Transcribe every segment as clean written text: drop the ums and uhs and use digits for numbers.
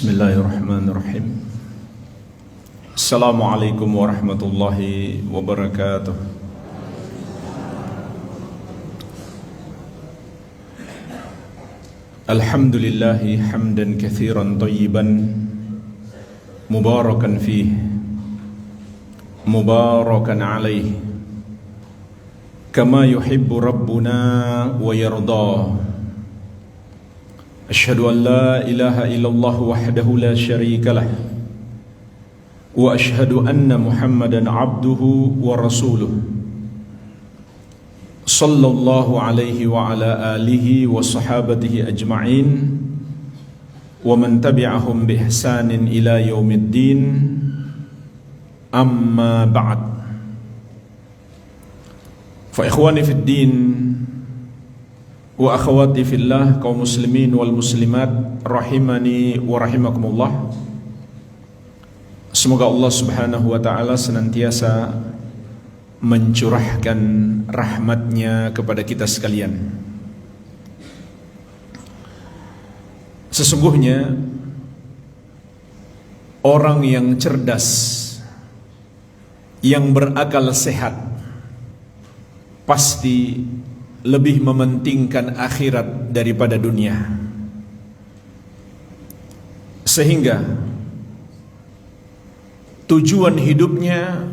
Bismillahirrahmanirrahim. Assalamualaikum warahmatullahi wabarakatuh. Alhamdulillahi hamdan katsiran thayyiban mubarakan fihi mubarakan alaihi kama yuhibbu rabbuna wa yarda. Asyhadu an la ilaha illallah wahdahu la syarika lah wa asyhadu anna Muhammadan abduhu wa rasuluh sallallahu alaihi wa ala alihi wa sahabatihi ajma'in wa man tabi'ahum bi ihsanin ila yaumiddin, amma ba'd. Fa ikhwani fid din wa akhwati fillah, kaum muslimin wal muslimat rahimani wa rahimakumullah. Semoga Allah Subhanahu wa ta'ala senantiasa mencurahkan rahmatnya kepada kita sekalian. Sesungguhnya orang yang cerdas, yang berakal sehat, pasti lebih mementingkan akhirat daripada dunia. Sehingga tujuan hidupnya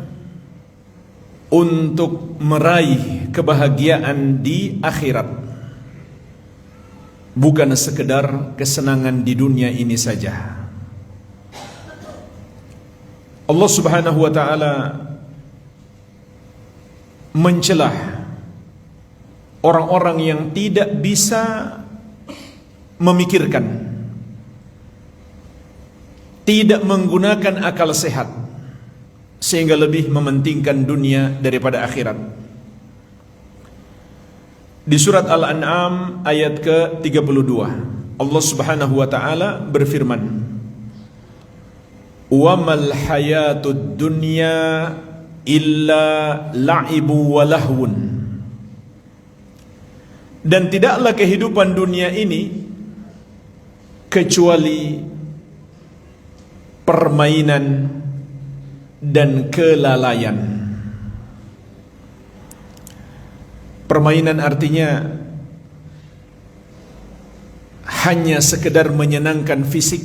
untuk meraih kebahagiaan di akhirat, bukan sekedar kesenangan di dunia ini saja. Allah Subhanahu wa ta'ala mencelah orang-orang yang tidak bisa memikirkan, tidak menggunakan akal sehat, sehingga lebih mementingkan dunia daripada akhirat. Di surat Al-An'am ayat ke-32, Allah Subhanahu wa ta'ala berfirman, "Wa mal hayatud dunya illa la'ibu wa lahwun." Dan tidaklah kehidupan dunia ini kecuali permainan dan kelalaian. Permainan artinya hanya sekedar menyenangkan fisik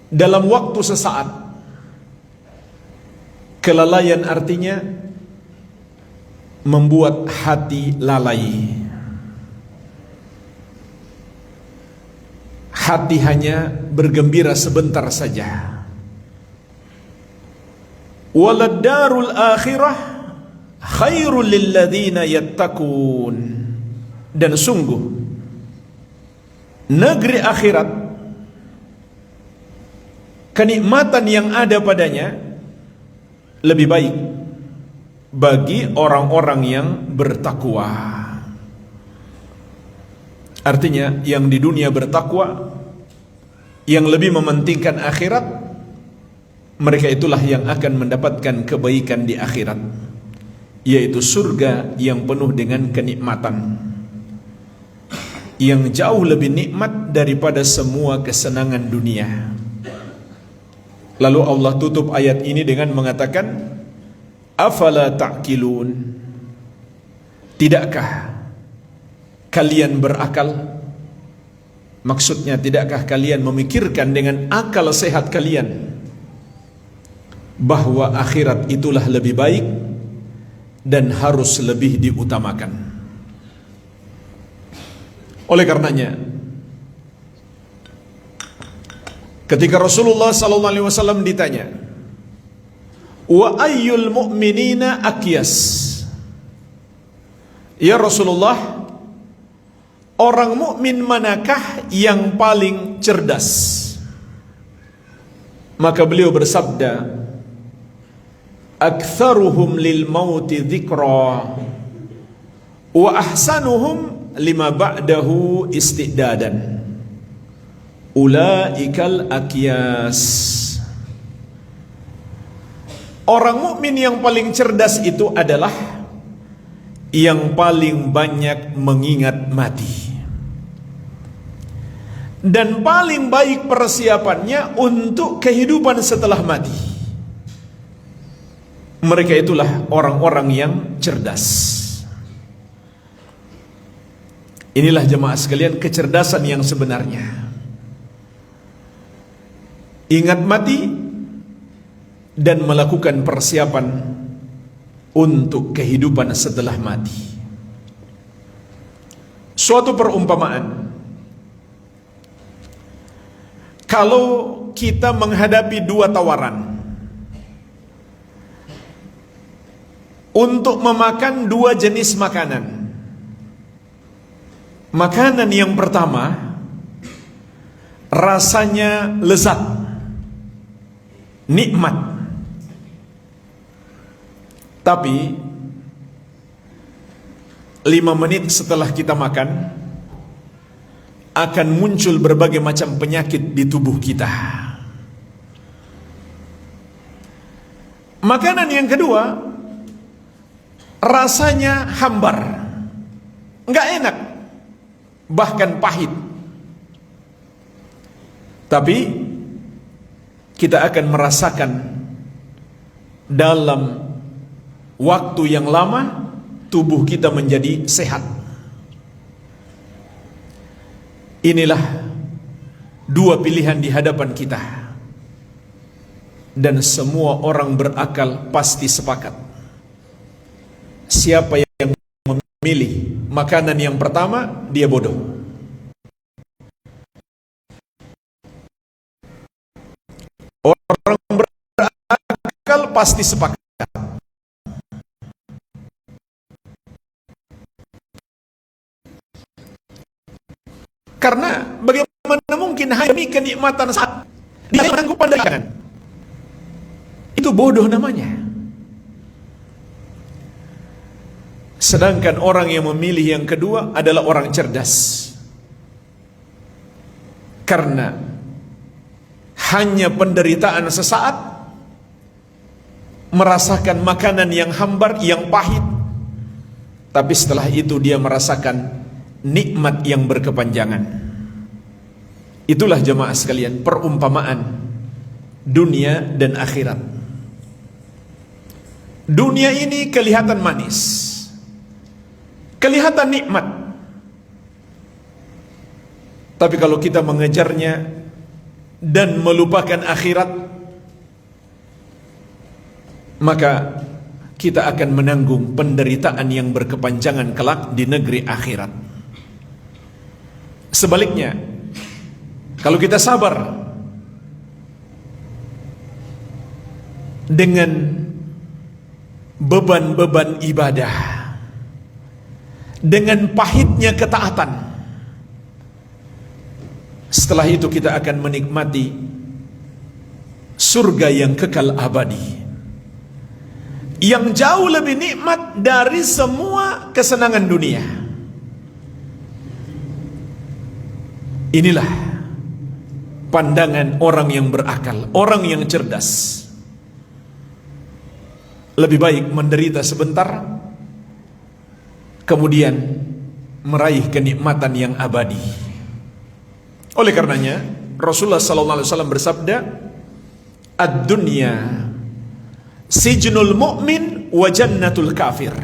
dalam waktu sesaat. Kelalaian artinya membuat hati lalai. Hati hanya bergembira sebentar saja. Waladdarul akhirah khairul lilladzina yattaqun. Dan sungguh negeri akhirat, kenikmatan yang ada padanya lebih baik bagi orang-orang yang bertakwa. Artinya yang di dunia bertakwa, yang lebih mementingkan akhirat, mereka itulah yang akan mendapatkan kebaikan di akhirat, yaitu surga yang penuh dengan kenikmatan, yang jauh lebih nikmat daripada semua kesenangan dunia. Lalu Allah tutup ayat ini dengan mengatakan, afala ta'qilun, tidakkah kalian berakal? Maksudnya, tidakkah kalian memikirkan dengan akal sehat kalian bahwa akhirat itulah lebih baik dan harus lebih diutamakan? Oleh karenanya, ketika Rasulullah SAW ditanya, wa ayyul mu'minina akyas, ya Rasulullah, orang mukmin manakah yang paling cerdas? Maka beliau bersabda, aktsaruhum lil mauti dzikra wa ahsanuhum lima ba'dahu istidadan, ulaikal akyas. Orang mukmin yang paling cerdas itu adalah yang paling banyak mengingat mati. dan paling baik persiapannya untuk kehidupan setelah mati. Mereka itulah orang-orang yang cerdas. Inilah jemaah sekalian kecerdasan yang sebenarnya. Ingat mati dan melakukan persiapan untuk kehidupan setelah mati. Suatu perumpamaan, kalau kita menghadapi dua tawaran untuk memakan dua jenis makanan. Makanan yang pertama rasanya lezat, nikmat, tapi 5 menit setelah kita makan akan muncul berbagai macam penyakit di tubuh kita. Makanan yang kedua rasanya hambar, nggak enak, bahkan pahit, tapi kita akan merasakan dalam waktu yang lama tubuh kita menjadi sehat. Inilah dua pilihan di hadapan kita, dan semua orang berakal pasti sepakat. Siapa yang memilih makanan yang pertama, dia bodoh. Orang berakal pasti sepakat. Karena bagaimana mungkin hanya demi kenikmatan saat dia menangguh pandangan, itu bodoh namanya. Sedangkan orang yang memilih yang kedua adalah orang cerdas. Karena hanya penderitaan sesaat, merasakan makanan yang hambar, yang pahit, tapi setelah itu dia merasakan nikmat yang berkepanjangan. Itulah jemaah sekalian perumpamaan dunia dan akhirat. Dunia ini kelihatan manis, kelihatan nikmat, tapi kalau kita mengejarnya dan melupakan akhirat, maka kita akan menanggung penderitaan yang berkepanjangan kelak di negeri akhirat. Sebaliknya, kalau kita sabar dengan beban-beban ibadah, dengan pahitnya ketaatan, setelah itu kita akan menikmati surga yang kekal abadi, yang jauh lebih nikmat dari semua kesenangan dunia. Inilah pandangan orang yang berakal, orang yang cerdas. Lebih baik menderita sebentar, kemudian meraih kenikmatan yang abadi. Oleh karenanya Rasulullah SAW bersabda, "Ad-dunya sijnul mu'min wa jannatul kafir."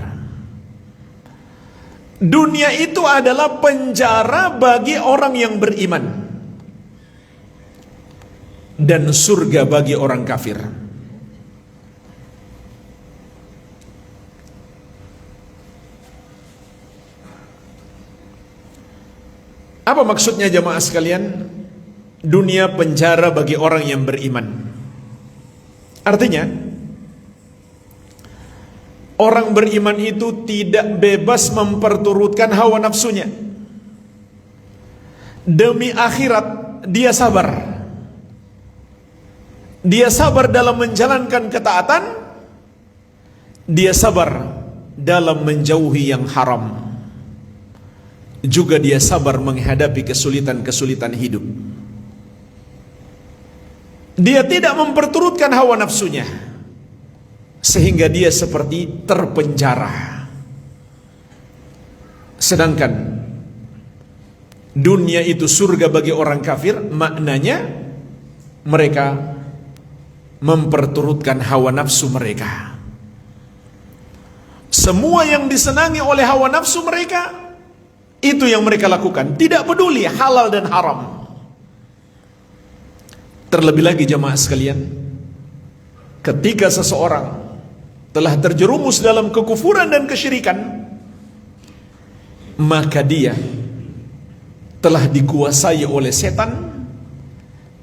Dunia itu adalah penjara bagi orang yang beriman dan surga bagi orang kafir. Apa maksudnya jemaah sekalian? Dunia penjara bagi orang yang beriman. Artinya, orang beriman itu tidak bebas memperturutkan hawa nafsunya. Demi akhirat dia sabar. Dia sabar dalam menjalankan ketaatan, dia sabar dalam menjauhi yang haram. Juga dia sabar menghadapi kesulitan-kesulitan hidup. Dia tidak memperturutkan hawa nafsunya, sehingga dia seperti terpenjara. Sedangkan dunia itu surga bagi orang kafir, maknanya mereka memperturutkan hawa nafsu mereka. Semua yang disenangi oleh hawa nafsu mereka, itu yang mereka lakukan, tidak peduli halal dan haram. Terlebih lagi jamaah sekalian, ketika seseorang telah terjerumus dalam kekufuran dan kesyirikan, maka dia telah dikuasai oleh setan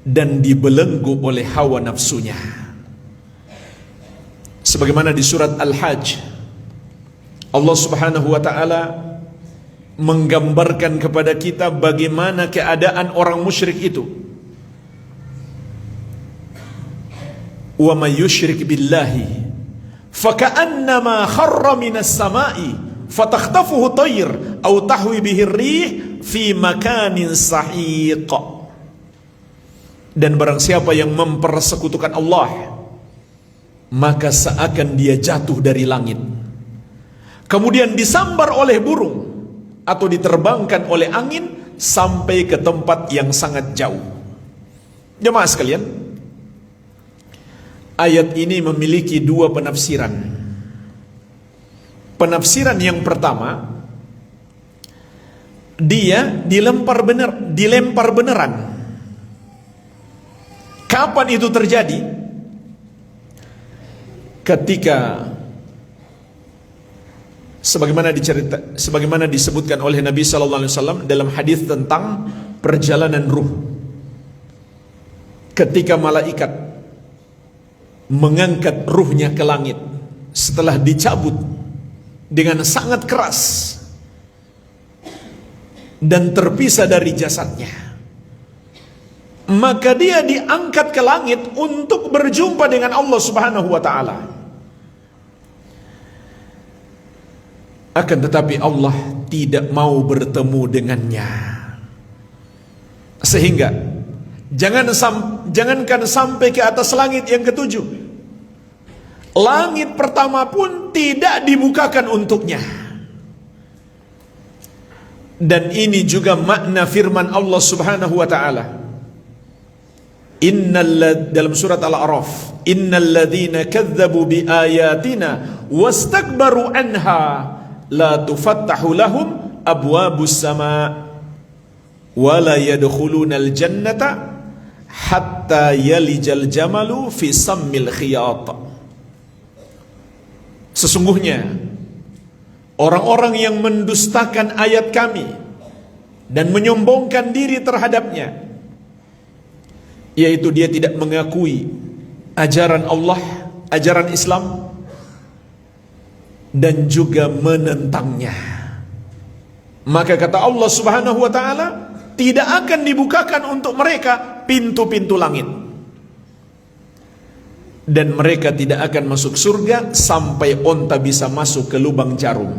dan dibelenggu oleh hawa nafsunya. Sebagaimana di surat Al-Hajj, Allah Subhanahu wa taala menggambarkan kepada kita bagaimana keadaan orang musyrik itu. Wa may yusyrik billahi faka'annama kharra minas sama'i fatakhtafuhu tayr aw tahwi bihi ar-rih fi makanin sahiq. Dan barang siapa yang mempersekutukan Allah, maka seakan dia jatuh dari langit, kemudian disambar oleh burung atau diterbangkan oleh angin sampai ke tempat yang sangat jauh. Jemaah sekalian, ayat ini memiliki dua penafsiran. Penafsiran yang pertama, dia dilempar beneran. Kapan itu terjadi? Ketika sebagaimana disebutkan oleh Nabi sallallahu alaihi wasallam dalam hadis tentang perjalanan ruh. Ketika malaikat mengangkat ruhnya ke langit setelah dicabut dengan sangat keras dan terpisah dari jasadnya, maka dia diangkat ke langit untuk berjumpa dengan Allah Subhanahu wa taala. Akan tetapi Allah tidak mau bertemu dengannya, sehingga jangankan sampai ke atas langit yang ketujuh, langit pertama pun tidak dibukakan untuknya. Dan ini juga makna firman Allah Subhanahu wa taala dalam surat Al-A'raf, innal ladzina kadzdzabu bi ayatina wastakbaru anha la tufattahu lahum abwabus sama wa la yadkhulunal jannata hatta yalijal jamalu fi sammil khiyat. Sesungguhnya orang-orang yang mendustakan ayat kami dan menyombongkan diri terhadapnya, yaitu dia tidak mengakui ajaran Allah, ajaran Islam, dan juga menentangnya, maka kata Allah Subhanahu wa taala, tidak akan dibukakan untuk mereka pintu-pintu langit, dan mereka tidak akan masuk surga sampai onta bisa masuk ke lubang jarum.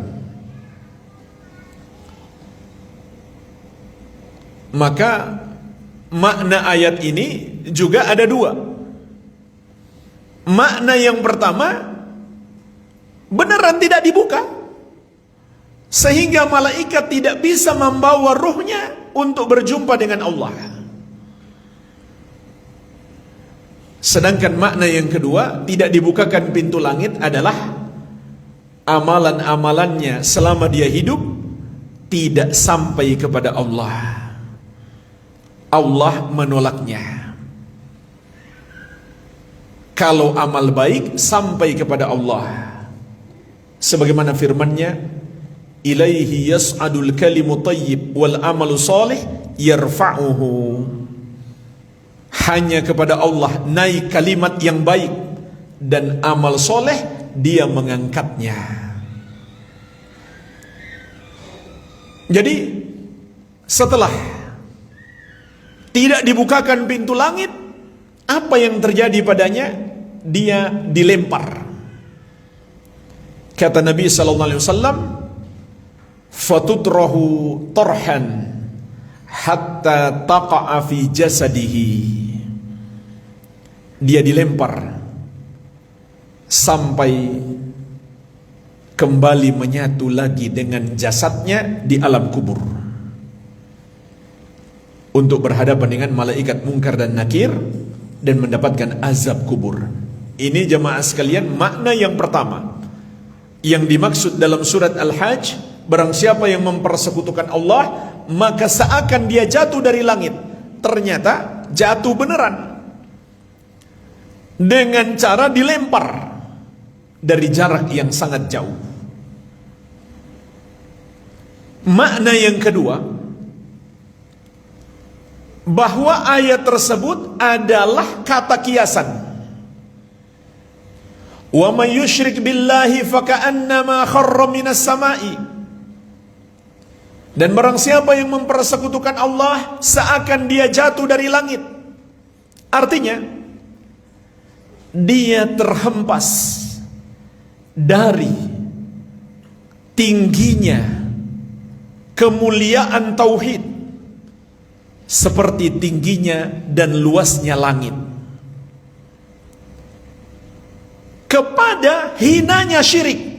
Maka makna ayat ini juga ada dua. Makna yang pertama, beneran tidak dibuka, sehingga malaikat tidak bisa membawa ruhnya untuk berjumpa dengan Allah. Sedangkan makna yang kedua, tidak dibukakan pintu langit adalah amalan-amalannya selama dia hidup tidak sampai kepada Allah. Allah menolaknya. Kalau amal baik sampai kepada Allah. Sebagaimana firman-Nya, ilaihi yas'adul kalimu thayyib wal amalu shalih yarfa'uhu. Hanya kepada Allah naik kalimat yang baik dan amal soleh dia mengangkatnya. Jadi setelah tidak dibukakan pintu langit, apa yang terjadi padanya? Dia dilempar. Kata Nabi sallallahu alaihi wasallam, fatutrahu tarhan hatta taqa'a fi jasadihi. Dia dilempar sampai kembali menyatu lagi dengan jasadnya di alam kubur. untuk berhadapan dengan malaikat Munkar dan Nakir dan mendapatkan azab kubur. Ini jemaah sekalian makna yang pertama yang dimaksud dalam surat Al-Hajj. Barang siapa yang mempersekutukan Allah, maka seakan dia jatuh dari langit. Ternyata jatuh beneran dengan cara dilempar dari jarak yang sangat jauh. Makna yang kedua, bahwa ayat tersebut adalah kata kiasan. Wa may yusyrik billahi faka'annama kharra minas sama'i. Dan barang siapa yang mempersekutukan Allah, seakan dia jatuh dari langit. Artinya, dia terhempas dari tingginya kemuliaan tauhid seperti tingginya dan luasnya langit, kepada hinanya syirik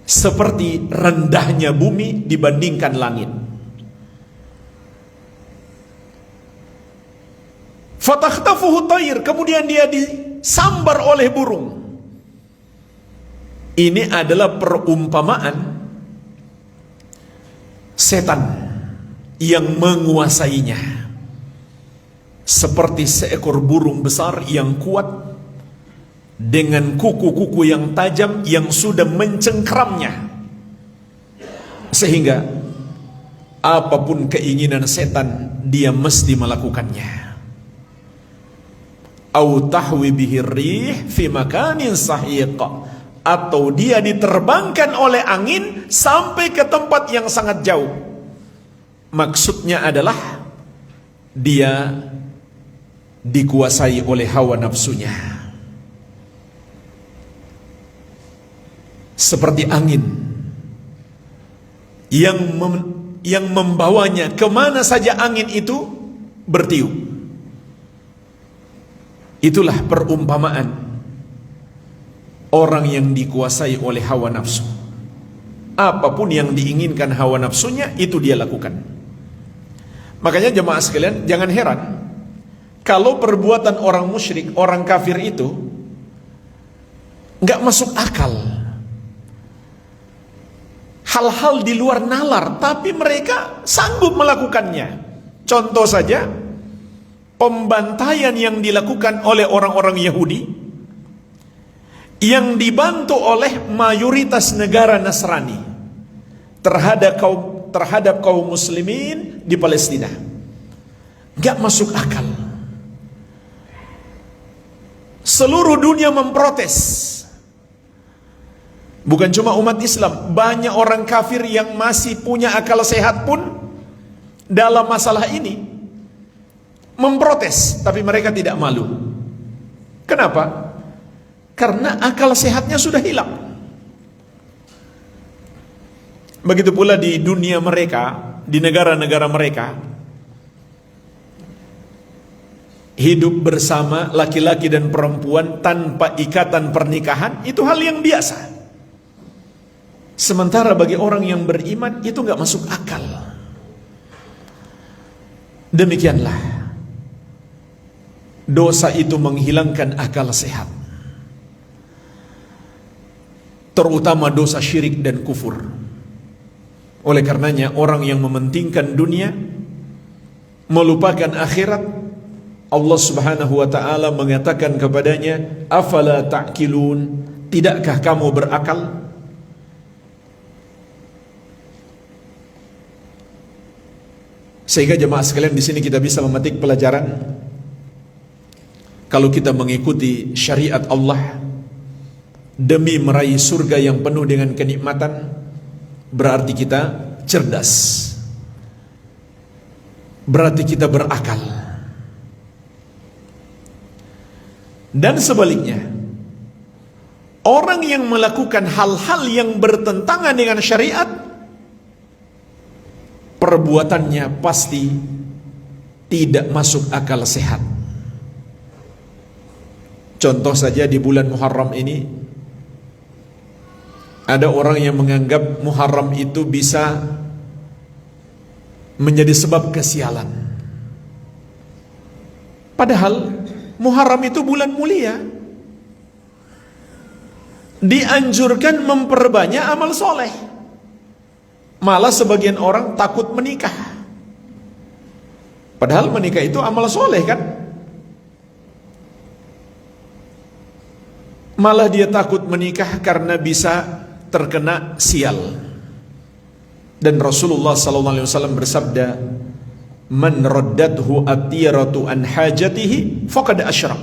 seperti rendahnya bumi dibandingkan langit. Fatakhtafuhu tayr, kemudian dia disambar oleh burung. Ini adalah perumpamaan setan yang menguasainya, seperti seekor burung besar yang kuat dengan kuku-kuku yang tajam yang sudah mencengkramnya, sehingga apapun keinginan setan dia mesti melakukannya. Au tahwi bihi rih fi makanin sahiq, atau dia diterbangkan oleh angin sampai ke tempat yang sangat jauh. Maksudnya adalah dia dikuasai oleh hawa nafsunya, seperti angin yang membawanya kemana saja angin itu bertiup. Itulah perumpamaan orang yang dikuasai oleh hawa nafsu. Apapun yang diinginkan hawa nafsunya, itu dia lakukan. Makanya jemaah sekalian, jangan heran kalau perbuatan orang musyrik, orang kafir itu nggak masuk akal. Hal-hal di luar nalar, tapi mereka sanggup melakukannya. Contoh saja, pembantaian yang dilakukan oleh orang-orang Yahudi yang dibantu oleh mayoritas negara Nasrani terhadap kaum muslimin di Palestina. Gak masuk akal. Seluruh dunia memprotes. Bukan cuma umat Islam, banyak orang kafir yang masih punya akal sehat pun dalam masalah ini memprotes, tapi mereka tidak malu. Kenapa? Karena akal sehatnya sudah hilang. Begitu pula di dunia mereka, di negara-negara mereka, hidup bersama laki-laki dan perempuan tanpa ikatan pernikahan itu hal yang biasa. Sementara bagi orang yang beriman itu nggak masuk akal. Demikianlah dosa itu menghilangkan akal sehat, terutama dosa syirik dan kufur. Oleh karenanya orang yang mementingkan dunia, melupakan akhirat, Allah Subhanahu wa ta'ala mengatakan kepadanya, afala ta'qilun, tidakkah kamu berakal? Sehingga jemaah sekalian, di sini kita bisa memetik pelajaran. Kalau kita mengikuti syariat Allah demi meraih surga yang penuh dengan kenikmatan, berarti kita cerdas, berarti kita berakal. Dan sebaliknya, orang yang melakukan hal-hal yang bertentangan dengan syariat, perbuatannya pasti tidak masuk akal sehat. Contoh saja di bulan Muharram ini, ada orang yang menganggap Muharram itu bisa menjadi sebab kesialan. Padahal Muharram itu bulan mulia, dianjurkan memperbanyak amal soleh. Malah sebagian orang takut menikah, padahal menikah itu amal soleh kan. Malah dia takut menikah karena bisa terkena sial. Dan Rasulullah SAW bersabda, "Man raddathu at-tiratu an hajatihi faqad asyrak."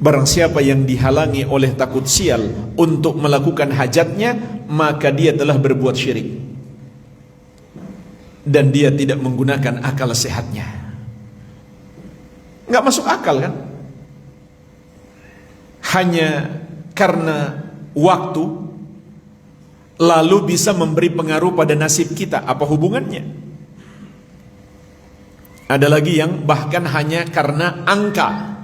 Barang siapa yang dihalangi oleh takut sial untuk melakukan hajatnya, maka dia telah berbuat syirik. Dan dia tidak menggunakan akal sehatnya. Nggak masuk akal kan? Hanya karena waktu, lalu bisa memberi pengaruh pada nasib kita. Apa hubungannya? Ada lagi yang bahkan hanya karena angka.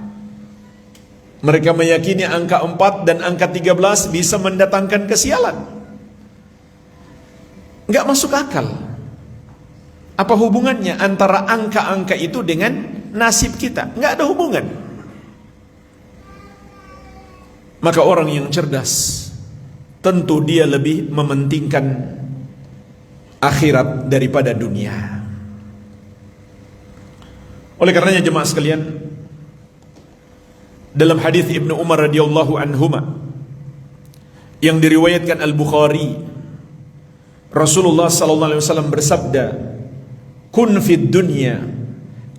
Mereka meyakini angka 4 dan angka 13 bisa mendatangkan kesialan. Nggak masuk akal. Apa hubungannya antara angka-angka itu dengan nasib kita? Nggak ada hubungan. Maka orang yang cerdas, tentu dia lebih mementingkan akhirat daripada dunia. Oleh karenanya jemaah sekalian, dalam hadis Ibnu Umar radhiyallahu anhuma yang diriwayatkan Al-Bukhari, Rasulullah sallallahu alaihi wasallam bersabda, "Kun fid dunya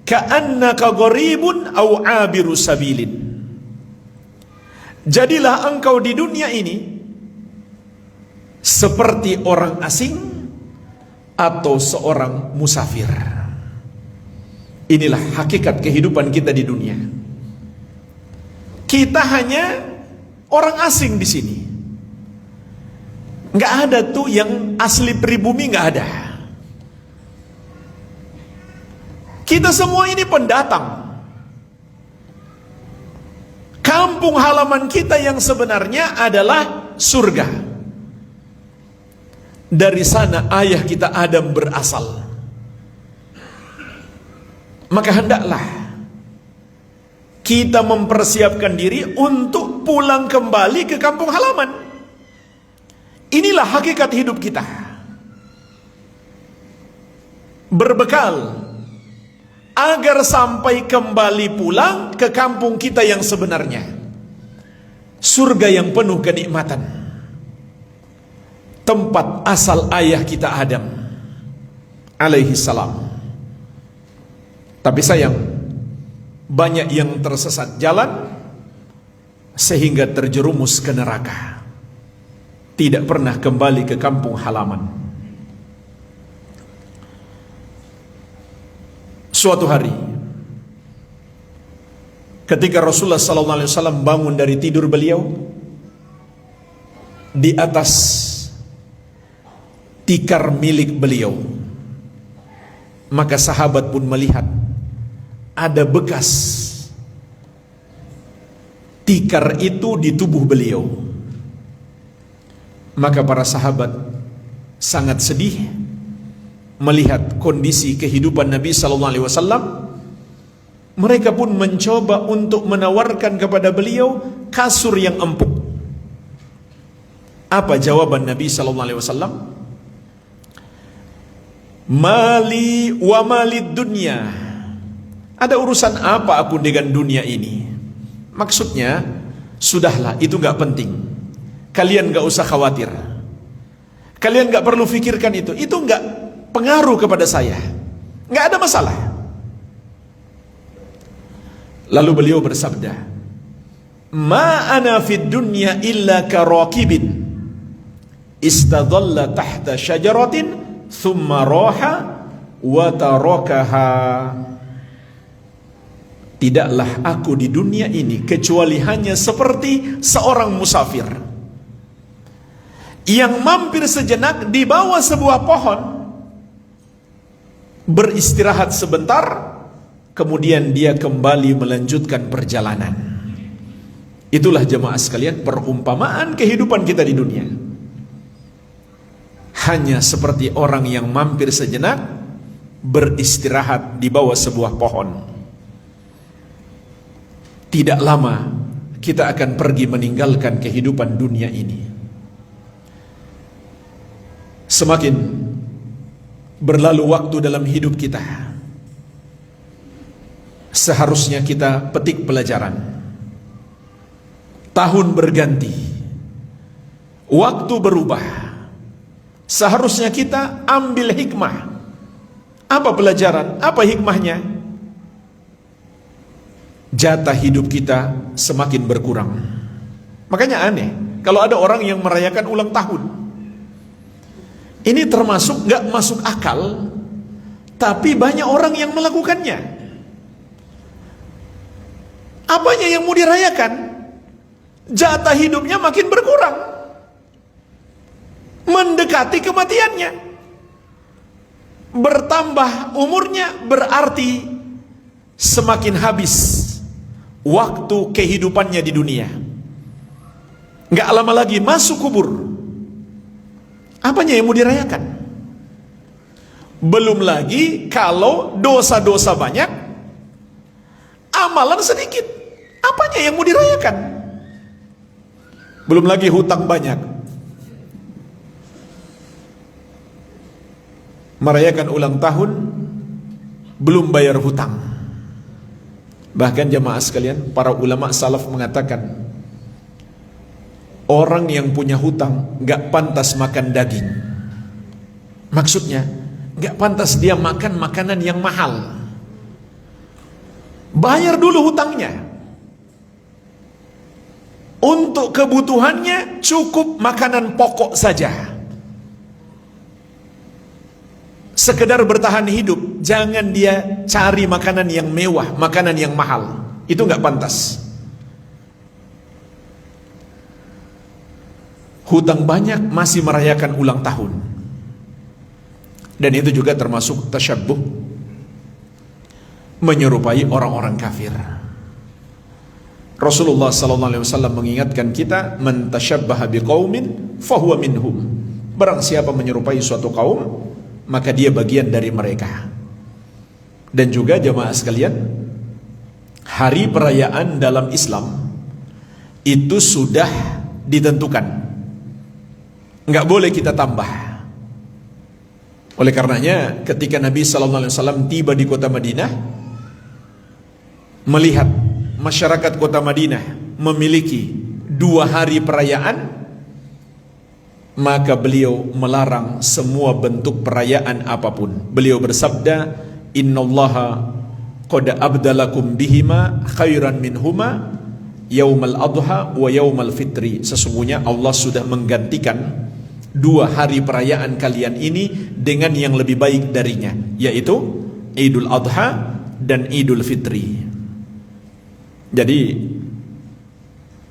ka'annaka gharibun aw 'abiru sabilin." Jadilah engkau di dunia ini seperti orang asing atau seorang musafir. Inilah hakikat kehidupan kita di dunia. Kita hanya orang asing di sini. Nggak ada tuh yang asli pribumi, nggak ada. Kita semua ini pendatang. Kampung halaman kita yang sebenarnya adalah surga. Dari sana ayah kita Adam berasal. Maka hendaklah kita mempersiapkan diri untuk pulang kembali ke kampung halaman. Inilah hakikat hidup kita. Berbekal agar sampai kembali pulang ke kampung kita yang sebenarnya, surga yang penuh kenikmatan, tempat asal ayah kita Adam alaihi salam. Tapi sayang, banyak yang tersesat jalan sehingga terjerumus ke neraka, tidak pernah kembali ke kampung halaman. Suatu hari, ketika Rasulullah SAW bangun dari tidur beliau, di atas tikar milik beliau, maka sahabat pun melihat ada bekas tikar itu di tubuh beliau. Maka para sahabat sangat sedih melihat kondisi kehidupan Nabi SAW. Mereka pun mencoba untuk menawarkan kepada beliau kasur yang empuk. Apa jawaban Nabi SAW? Mali wa malid dunya. Ada urusan apa aku dengan dunia ini? Maksudnya, sudahlah, itu gak penting. Kalian gak usah khawatir. Kalian gak perlu fikirkan itu. Itu gak pengaruh kepada saya. Gak ada masalah. Lalu beliau bersabda, "Ma ana fid dunya illa karakibin istadalla tahta syajaratin thumma raha wa tarakaha." Tidaklah aku di dunia ini kecuali hanya seperti seorang musafir yang mampir sejenak di bawah sebuah pohon, beristirahat sebentar, kemudian dia kembali melanjutkan perjalanan. Itulah jemaah sekalian perumpamaan kehidupan kita di dunia. Hanya seperti orang yang mampir sejenak, beristirahat di bawah sebuah pohon. Tidak lama kita akan pergi meninggalkan kehidupan dunia ini. Semakin berlalu waktu dalam hidup kita, seharusnya kita petik pelajaran. Tahun berganti, waktu berubah, seharusnya kita ambil hikmah. Apa pelajaran? Apa hikmahnya? Jatah hidup kita semakin berkurang. Makanya aneh kalau ada orang yang merayakan ulang tahun. Ini termasuk gak masuk akal, tapi banyak orang yang melakukannya. Apanya yang mau dirayakan? Jatah hidupnya makin berkurang, mendekati kematiannya. Bertambah umurnya berarti semakin habis waktu kehidupannya di dunia. Gak lama lagi masuk kubur. Apanya yang mau dirayakan? Belum lagi kalau dosa-dosa banyak, amalan sedikit. Apanya yang mau dirayakan? Belum lagi hutang banyak. Merayakan ulang tahun, belum bayar hutang. Bahkan jamaah sekalian, para ulama salaf mengatakan, orang yang punya hutang gak pantas makan daging. Maksudnya, gak pantas dia makan makanan yang mahal. Bayar dulu hutangnya. Untuk kebutuhannya cukup makanan pokok saja. Sekedar bertahan hidup, jangan dia cari makanan yang mewah, makanan yang mahal. Itu gak pantas. Hutang banyak masih merayakan ulang tahun. Dan itu juga termasuk tasyabbuh, menyerupai orang-orang kafir. Rasulullah SAW mengingatkan kita, man tasyabbaha biqaumin fahuwa minhum. Barang siapa menyerupai suatu kaum, maka dia bagian dari mereka. Dan juga jamaah sekalian, hari perayaan dalam Islam itu sudah ditentukan, nggak boleh kita tambah. Oleh karenanya ketika Nabi SAW tiba di kota Madinah, melihat masyarakat kota Madinah memiliki 2 hari perayaan, maka beliau melarang semua bentuk perayaan apapun. Beliau bersabda, innallaha qad abdalakum bihima khairan minhuma yaumal adha wa yaumal fitri. Sesungguhnya Allah sudah menggantikan 2 hari perayaan kalian ini dengan yang lebih baik darinya, yaitu Idul Adha dan Idul Fitri. Jadi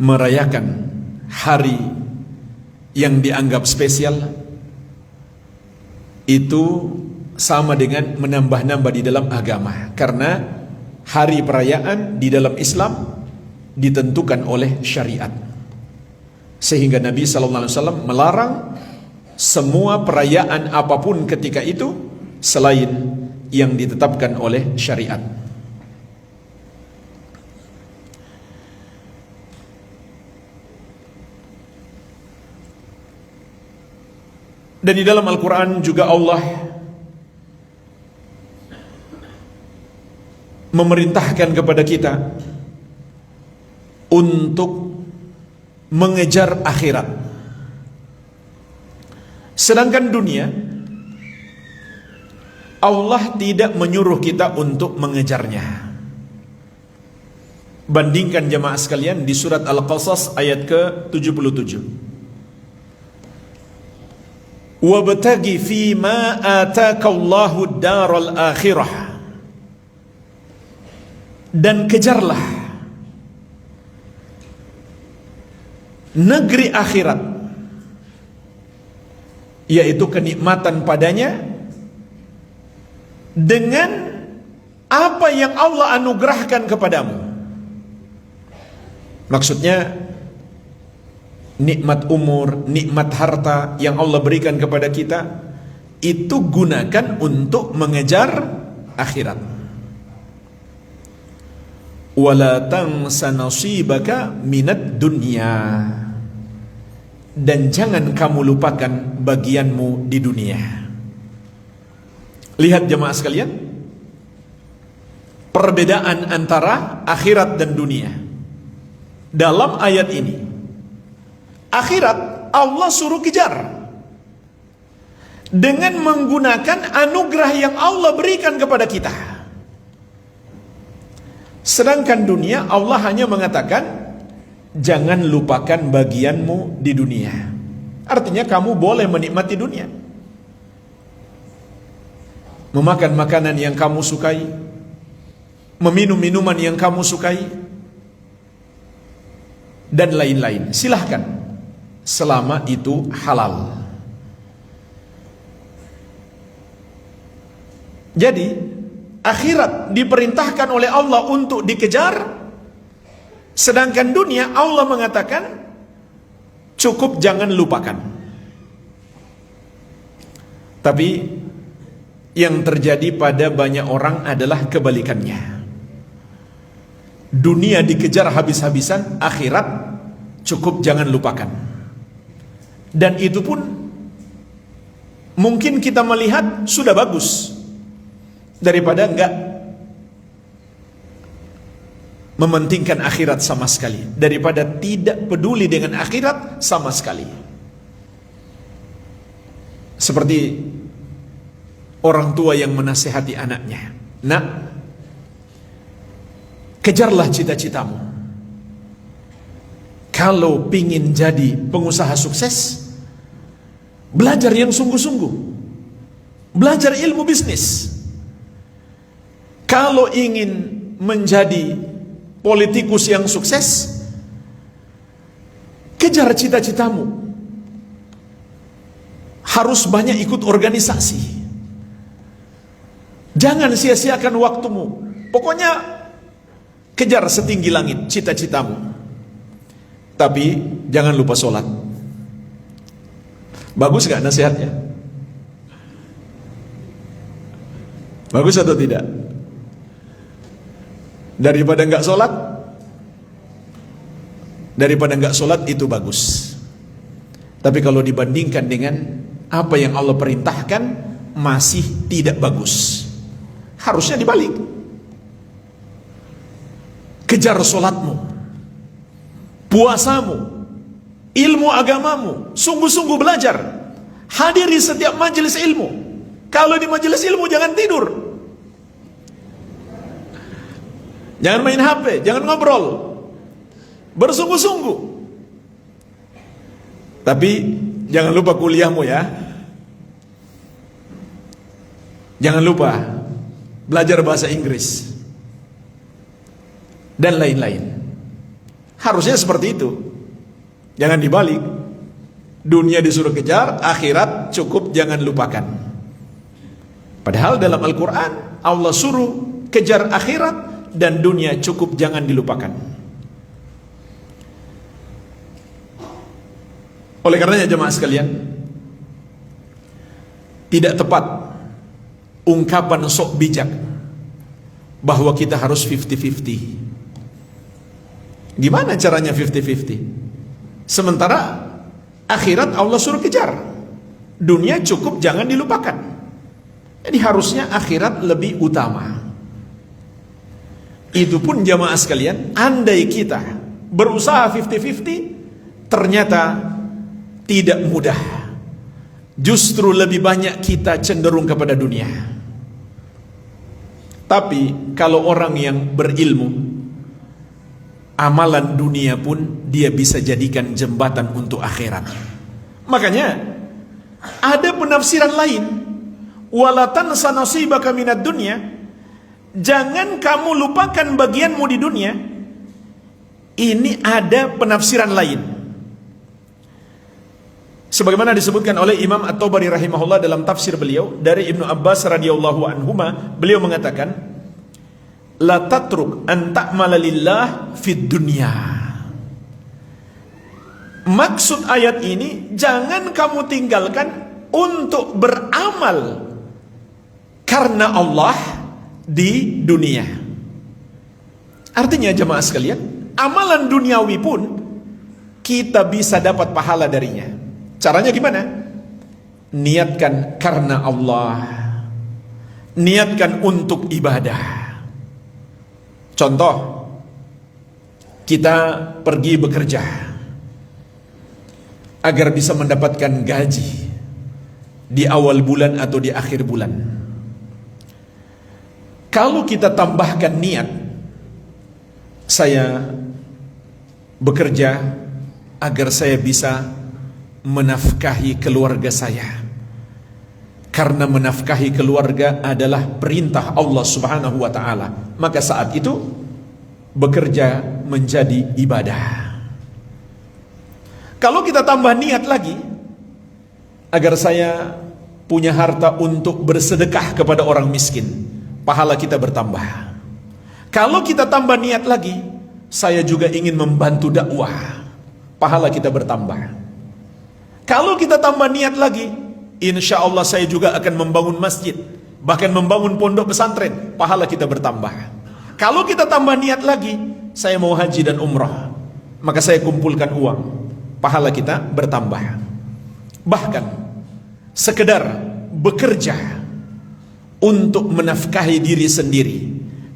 merayakan hari yang dianggap spesial itu sama dengan menambah-nambah di dalam agama. Karena hari perayaan di dalam Islam ditentukan oleh syariat. Sehingga Nabi SAW melarang semua perayaan apapun ketika itu selain yang ditetapkan oleh syariat. Dan di dalam Al-Quran juga Allah memerintahkan kepada kita untuk mengejar akhirat. Sedangkan dunia, Allah tidak menyuruh kita untuk mengejarnya. Bandingkan jemaah sekalian di surat Al-Qasas ayat ke-77. Wabtaghi fima ataakallahu ad-daral akhirah. Dan kejarlah negeri akhirat, yaitu kenikmatan padanya dengan apa yang Allah anugerahkan kepadamu. Maksudnya nikmat umur, nikmat harta yang Allah berikan kepada kita itu gunakan untuk mengejar akhirat. Wala tansa nasibaka minad dunya, dan jangan kamu lupakan bagianmu di dunia. Lihat jemaah sekalian, perbedaan antara akhirat dan dunia dalam ayat ini. Akhirat Allah suruh kejar dengan menggunakan anugerah yang Allah berikan kepada kita. Sedangkan dunia Allah hanya mengatakan jangan lupakan bagianmu di dunia. Artinya kamu boleh menikmati dunia, memakan makanan yang kamu sukai, meminum minuman yang kamu sukai, dan lain-lain. Silahkan, selama itu halal. Jadi akhirat diperintahkan oleh Allah untuk dikejar, sedangkan dunia Allah mengatakan cukup jangan lupakan. Tapi yang terjadi pada banyak orang adalah kebalikannya. Dunia dikejar habis-habisan, akhirat cukup jangan lupakan. Dan itu pun mungkin kita melihat sudah bagus daripada enggak mementingkan akhirat sama sekali, daripada tidak peduli dengan akhirat sama sekali. Seperti orang tua yang menasihati anaknya, "Nak, kejarlah cita-citamu. Kalau pingin jadi pengusaha sukses, belajar yang sungguh-sungguh, belajar ilmu bisnis. Kalau ingin menjadi politikus yang sukses, kejar cita-citamu. Harus banyak ikut organisasi. Jangan sia-siakan waktumu. Pokoknya kejar setinggi langit cita-citamu. Tapi jangan lupa sholat." Bagus gak nasihatnya? Bagus atau tidak? Daripada nggak sholat itu bagus. Tapi kalau dibandingkan dengan apa yang Allah perintahkan, masih tidak bagus. Harusnya dibalik. Kejar sholatmu, puasamu, ilmu agamamu, sungguh-sungguh belajar. Hadiri setiap majelis ilmu. Kalau di majelis ilmu jangan tidur, jangan main HP, jangan ngobrol, bersungguh-sungguh. Tapi jangan lupa kuliahmu ya. Jangan lupa belajar bahasa Inggris dan lain-lain. Harusnya seperti itu. Jangan dibalik. Dunia disuruh kejar, akhirat cukup jangan lupakan. Padahal dalam Al-Quran Allah suruh kejar akhirat, dan dunia cukup jangan dilupakan. Oleh karenanya jemaah sekalian, tidak tepat ungkapan sok bijak bahwa kita harus 50-50. Gimana caranya 50-50? Sementara akhirat Allah suruh kejar, dunia cukup jangan dilupakan. Jadi harusnya akhirat lebih utama. Itu pun jamaah sekalian, andai kita berusaha 50-50, ternyata tidak mudah. Justru lebih banyak kita cenderung kepada dunia. Tapi kalau orang yang berilmu, amalan dunia pun dia bisa jadikan jembatan untuk akhirat. Makanya ada penafsiran lain, wala tansa nasibaka minad dunya, jangan kamu lupakan bagianmu di dunia. Ini ada penafsiran lain. Sebagaimana disebutkan oleh Imam At-Tabari rahimahullah dalam tafsir beliau dari Ibnu Abbas radhiyallahu anhuma, beliau mengatakan, la tatruk an ta'mala lillah fid dunya. Maksud ayat ini, jangan kamu tinggalkan untuk beramal karena Allah di dunia. Artinya jemaah sekalian, amalan duniawi pun kita bisa dapat pahala darinya. Caranya gimana? Niatkan karena Allah, niatkan untuk ibadah. Contoh, kita pergi bekerja agar bisa mendapatkan gaji di awal bulan atau di akhir bulan. Kalau kita tambahkan niat, saya bekerja agar saya bisa menafkahi keluarga saya, karena menafkahi keluarga adalah perintah Allah Subhanahu wa ta'ala, maka saat itu bekerja menjadi ibadah. Kalau kita tambah niat lagi, agar saya punya harta untuk bersedekah kepada orang miskin, pahala kita bertambah. Kalau kita tambah niat lagi, saya juga ingin membantu dakwah, pahala kita bertambah. Kalau kita tambah niat lagi, insya Allah saya juga akan membangun masjid, bahkan membangun pondok pesantren, pahala kita bertambah. Kalau kita tambah niat lagi, saya mau haji dan umrah, maka saya kumpulkan uang, pahala kita bertambah. Bahkan sekedar bekerja untuk menafkahi diri sendiri,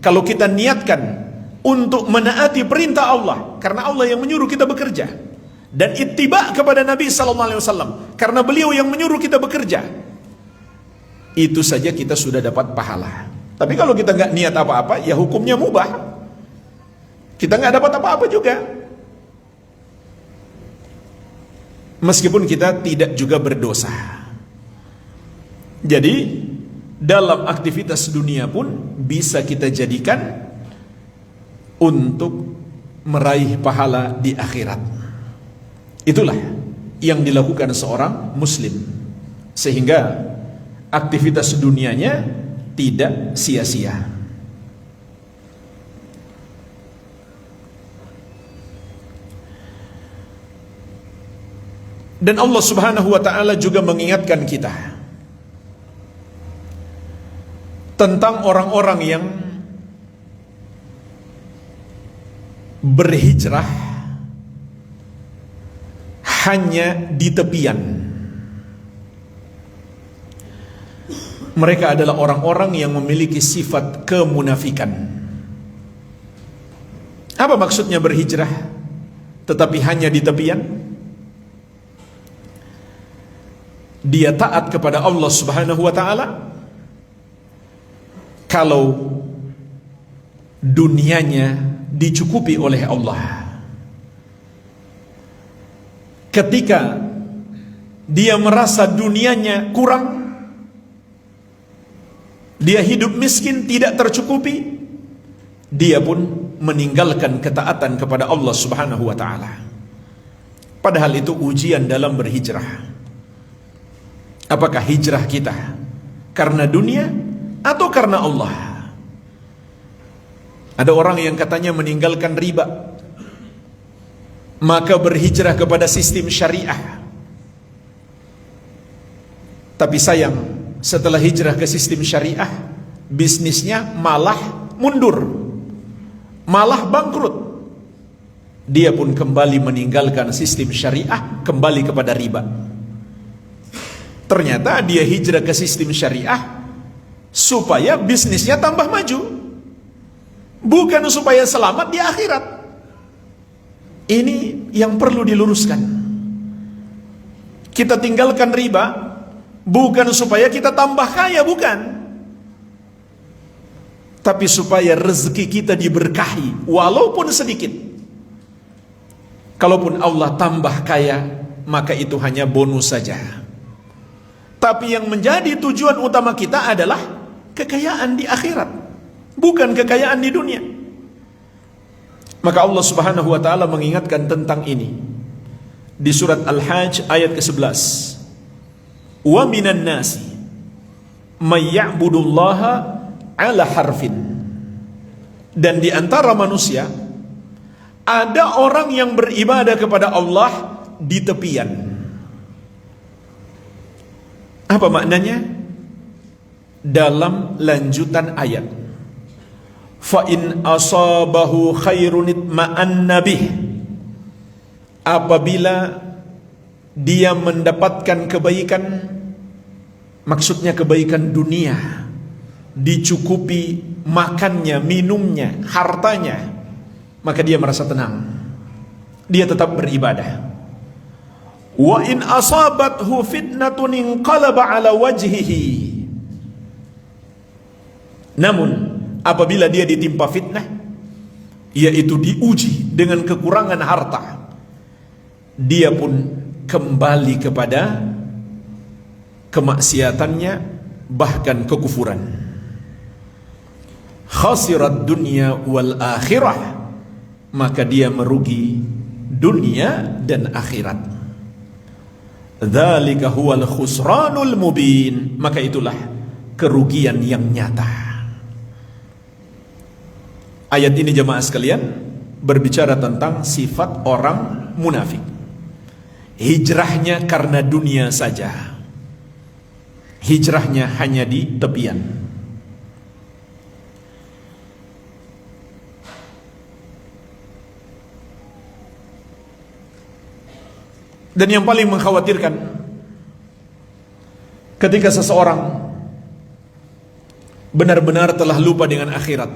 kalau kita niatkan untuk menaati perintah Allah, karena Allah yang menyuruh kita bekerja, dan ittiba kepada Nabi SAW, karena beliau yang menyuruh kita bekerja, itu saja kita sudah dapat pahala. Tapi kalau kita nggak niat apa-apa, ya hukumnya mubah, kita nggak dapat apa-apa juga, meskipun kita tidak juga berdosa. Jadi dalam aktivitas dunia pun bisa kita jadikan untuk meraih pahala di akhirat. Itulah yang dilakukan seorang muslim, sehingga aktivitas dunianya tidak sia-sia. Dan Allah Subhanahu wa ta'ala juga mengingatkan kita tentang orang-orang yang berhijrah hanya di tepian. Mereka adalah orang-orang yang memiliki sifat kemunafikan. Apa maksudnya berhijrah tetapi hanya di tepian? Dia taat kepada Allah Subhanahu wa ta'ala kalau dunianya dicukupi oleh Allah. Ketika dia merasa dunianya kurang, dia hidup miskin, tidak tercukupi, dia pun meninggalkan ketaatan kepada Allah Subhanahu wa ta'ala. Padahal itu ujian dalam berhijrah. Apakah hijrah kita karena dunia atau karena Allah? Ada orang yang katanya meninggalkan riba, maka berhijrah kepada sistem syariah. Tapi sayang, setelah hijrah ke sistem syariah, bisnisnya malah mundur, malah bangkrut. Dia pun kembali meninggalkan sistem syariah, kembali kepada riba. Ternyata dia hijrah ke sistem syariah supaya bisnisnya tambah maju, bukan supaya selamat di akhirat. Ini yang perlu diluruskan. Kita tinggalkan riba bukan supaya kita tambah kaya, bukan, tapi supaya rezeki kita diberkahi walaupun sedikit. Kalaupun Allah tambah kaya, maka itu hanya bonus saja. Tapi yang menjadi tujuan utama kita adalah kekayaan di akhirat, bukan kekayaan di dunia. Maka Allah Subhanahu wa ta'ala mengingatkan tentang ini di surat Al-Hajj ayat ke-11. Wa minan nasi may ya'budullaha ala harfin. Dan di antara manusia ada orang yang beribadah kepada Allah di tepian. Apa maknanya? Dalam lanjutan ayat, fa in asabahu khairun itma'anna bih, apabila dia mendapatkan kebaikan, maksudnya kebaikan dunia, dicukupi makannya, minumnya, hartanya, maka dia merasa tenang, dia tetap beribadah. Wa in asabathu fitnatun inqalaba ala wajhihi, namun apabila dia ditimpa fitnah, yaitu diuji dengan kekurangan harta, dia pun kembali kepada kemaksiatannya, bahkan kekufuran. Khasirat dunya wal akhirah, maka dia merugi dunia dan akhirat. Dzalika huwal khusranul mubin, maka itulah kerugian yang nyata. Ayat ini jemaah sekalian berbicara tentang sifat orang munafik. Hijrahnya karena dunia saja, hijrahnya hanya di tepian. Dan yang paling mengkhawatirkan, ketika seseorang benar-benar telah lupa dengan akhirat,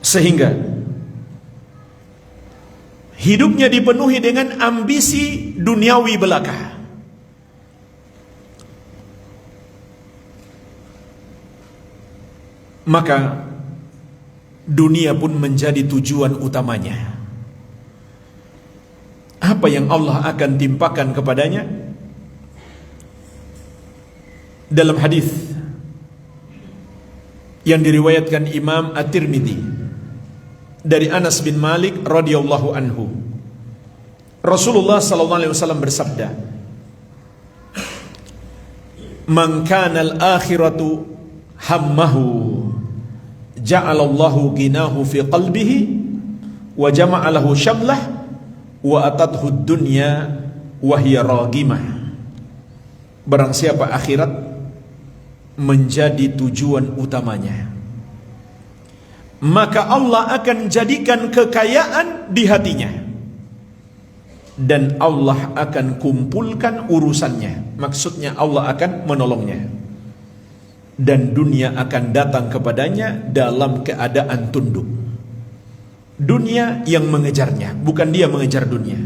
sehingga hidupnya dipenuhi dengan ambisi duniawi belaka, maka dunia pun menjadi tujuan utamanya. Apa yang Allah akan timpakan kepadanya? Dalam hadis yang diriwayatkan Imam At-Tirmidzi dari Anas bin Malik radhiyallahu anhu, Rasulullah sallallahu alaihi wasallam bersabda, "Man kana al-akhiratu hammahu, ja'alallahu ginahu fi qalbihi wa jama'a lahu syamlah wa atathu dunya wa hiya ragimah." Barang siapa akhirat menjadi tujuan utamanya, maka Allah akan jadikan kekayaan di hatinya, dan Allah akan kumpulkan urusannya. Maksudnya Allah akan menolongnya, dan dunia akan datang kepadanya dalam keadaan tunduk. Dunia yang mengejarnya, bukan dia mengejar dunia.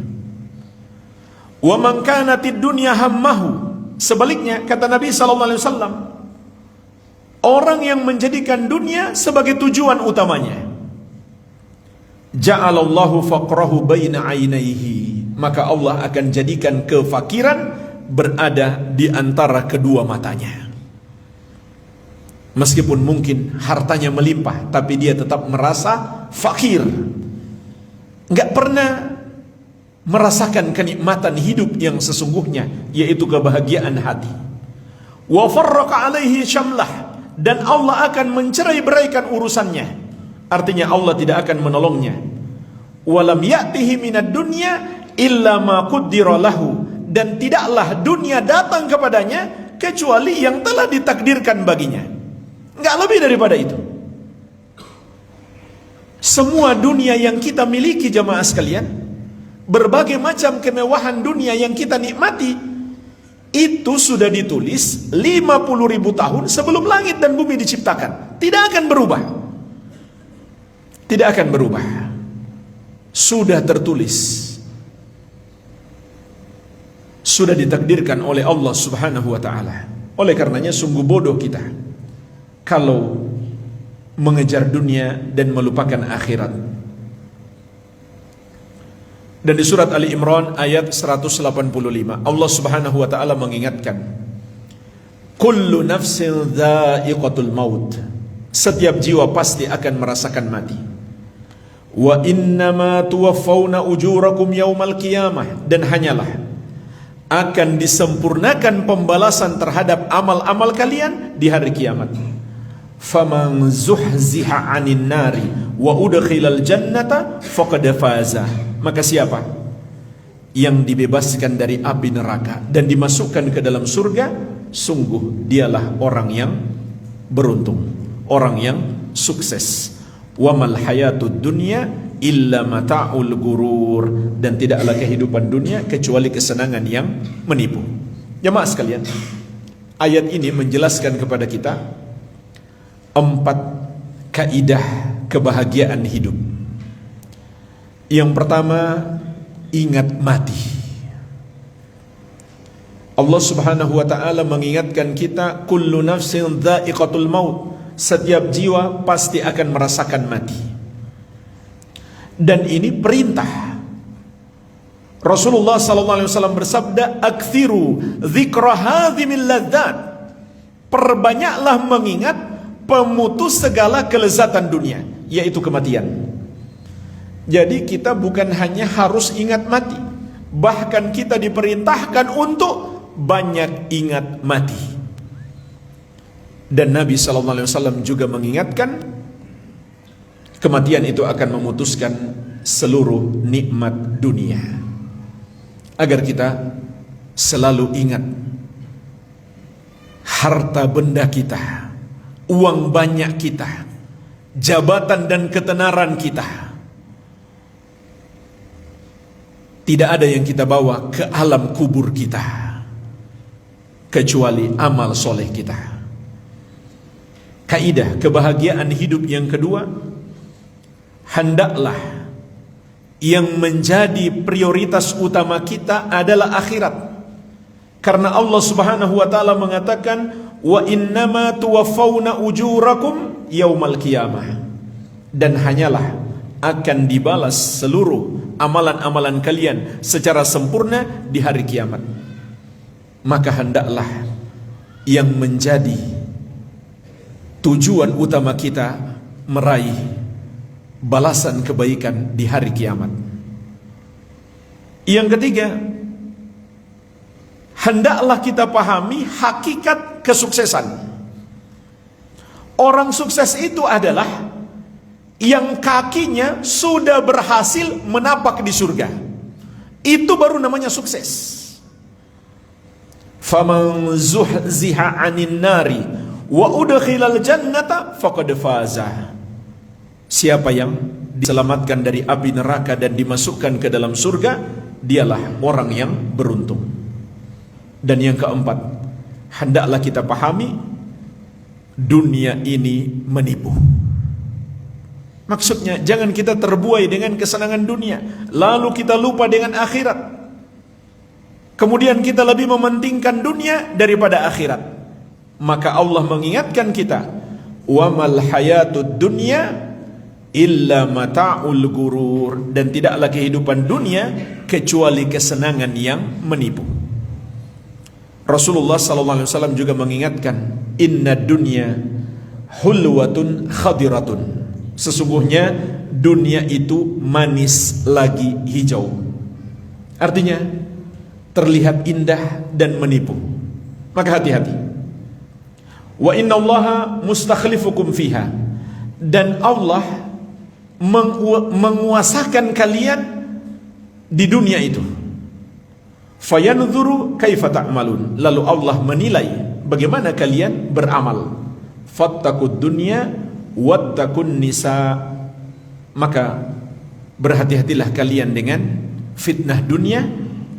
Wa man kanatid dunya hammahu, sebaliknya kata Nabi sallallahu alaihi wasallam, orang yang menjadikan dunia sebagai tujuan utamanya, ja'alallahu faqrahu baina ainaihi, maka Allah akan jadikan kefakiran berada di antara kedua matanya. Meskipun mungkin hartanya melimpah, tapi dia tetap merasa fakir, nggak pernah merasakan kenikmatan hidup yang sesungguhnya, yaitu kebahagiaan hati. Wa farraqa alaihi syamlah, dan Allah akan mencerai-beraikan urusannya, artinya Allah tidak akan menolongnya. Walam ya'tihi minad dunya illa ma qaddara lahu, dan tidaklah dunia datang kepadanya kecuali yang telah ditakdirkan baginya. Enggak lebih daripada itu. Semua dunia yang kita miliki jemaah sekalian, berbagai macam kemewahan dunia yang kita nikmati, itu sudah ditulis 50.000 tahun sebelum langit dan bumi diciptakan. Tidak akan berubah. Tidak akan berubah. Sudah tertulis, sudah ditakdirkan oleh Allah Subhanahu wa ta'ala. Oleh karenanya sungguh bodoh kita kalau mengejar dunia dan melupakan akhirat. Dan di surat Ali Imran ayat 185, Allah Subhanahu wa ta'ala mengingatkan, kullu nafsin dha'iqatul maut, setiap jiwa pasti akan merasakan mati. Wa innama tuwaffawna ujurakum yaumal qiyamah, dan hanyalah akan disempurnakan pembalasan terhadap amal-amal kalian di hari kiamat. Faman zuhziha 'anil nari wa udkhilal jannata faqad faza, maka siapa yang dibebaskan dari api neraka dan dimasukkan ke dalam surga, sungguh dialah orang yang beruntung, orang yang sukses. Wa mal hayatud dunya illa mata'ul gurur, dan tidaklah kehidupan dunia kecuali kesenangan yang menipu. Jemaah sekalian, ayat ini menjelaskan kepada kita 4 kaidah kebahagiaan hidup. Yang pertama, ingat mati. Allah Subhanahu wa taala mengingatkan kita, kullu nafsin dha'iqatul maut, setiap jiwa pasti akan merasakan mati. Dan ini perintah. Rasulullah sallallahu alaihi wasallam bersabda, "Aktsiru dzikra hadzimil ladzat." Perbanyaklah mengingat pemutus segala kelezatan dunia, yaitu kematian. Jadi kita bukan hanya harus ingat mati, bahkan kita diperintahkan untuk banyak ingat mati. Dan Nabi SAW juga mengingatkan, kematian itu akan memutuskan seluruh nikmat dunia. Agar kita selalu ingat, harta benda kita, uang banyak kita, jabatan dan ketenaran kita, tidak ada yang kita bawa ke alam kubur kita kecuali amal soleh kita. Kaidah kebahagiaan hidup yang kedua, hendaklah yang menjadi prioritas utama kita adalah akhirat. Karena Allah Subhanahu wa taala mengatakan, wa innama tuwaffawna ujurakum yaumal qiyamah, dan hanyalah akan dibalas seluruh amalan-amalan kalian secara sempurna di hari kiamat. Maka hendaklah yang menjadi tujuan utama kita meraih balasan kebaikan di hari kiamat. Yang ketiga, hendaklah kita pahami hakikat kesuksesan. Orang sukses itu adalah yang kakinya sudah berhasil menapak di surga. Itu baru namanya sukses. Faman zuhziha 'anil nari wa udkhilal jannata faqad faza. Siapa yang diselamatkan dari api neraka dan dimasukkan ke dalam surga, dialah orang yang beruntung. Dan yang keempat, hendaklah kita pahami, dunia ini menipu. Maksudnya, jangan kita terbuai dengan kesenangan dunia, lalu kita lupa dengan akhirat. Kemudian kita lebih mementingkan dunia daripada akhirat. Maka Allah mengingatkan kita, wa mal hayatud dunya illa mata'ul gurur, dan tidaklah kehidupan dunia kecuali kesenangan yang menipu. Rasulullah SAW juga mengingatkan, inna dunya hulwatun khadiratun, sesungguhnya dunia itu manis lagi hijau. Artinya terlihat indah dan menipu. Maka hati-hati. Wa innallaha mustakhlifukum fiha, dan Allah menguasakan kalian di dunia itu. Fayanzuru kaifa ta'malun, lalu Allah menilai bagaimana kalian beramal. Fattaqud dunya wattaqun nisa, maka berhati-hatilah kalian dengan fitnah dunia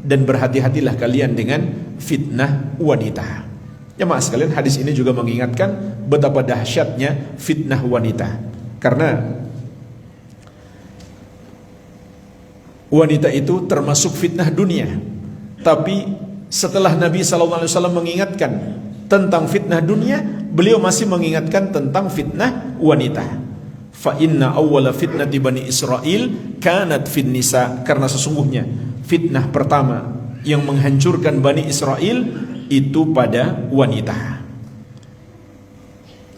dan berhati-hatilah kalian dengan fitnah wanita. Jemaah sekalian, hadis ini juga mengingatkan betapa dahsyatnya fitnah wanita. Karena wanita itu termasuk fitnah dunia. Tapi setelah Nabi SAW mengingatkan tentang fitnah dunia, beliau masih mengingatkan tentang fitnah wanita. Fa inna awwala fitnati bani Israel kanat fin nisa, karena sesungguhnya fitnah pertama yang menghancurkan Bani Israel itu pada wanita.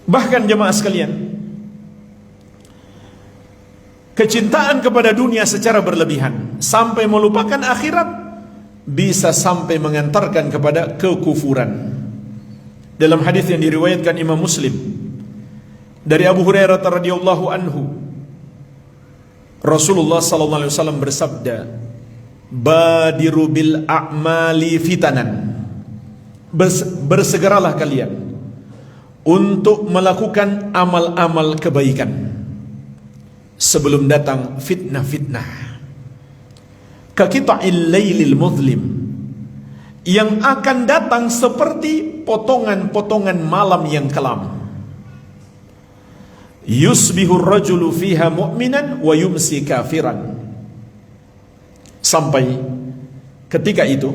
Bahkan jemaah sekalian, kecintaan kepada dunia secara berlebihan sampai melupakan akhirat bisa sampai mengantarkan kepada kekufuran. Dalam hadis yang diriwayatkan Imam Muslim dari Abu Hurairah radhiyallahu anhu, Rasulullah sallallahu alaihi wasallam bersabda, badiru bil a'mali fitanan, bersegeralah kalian untuk melakukan amal-amal kebaikan sebelum datang fitnah-fitnah. Kaqita'il lailil muzlim, yang akan datang seperti potongan-potongan malam yang kelam. Yusbihur rajulu fiha mu'minan wa yumsi kafiran. Sampai ketika itu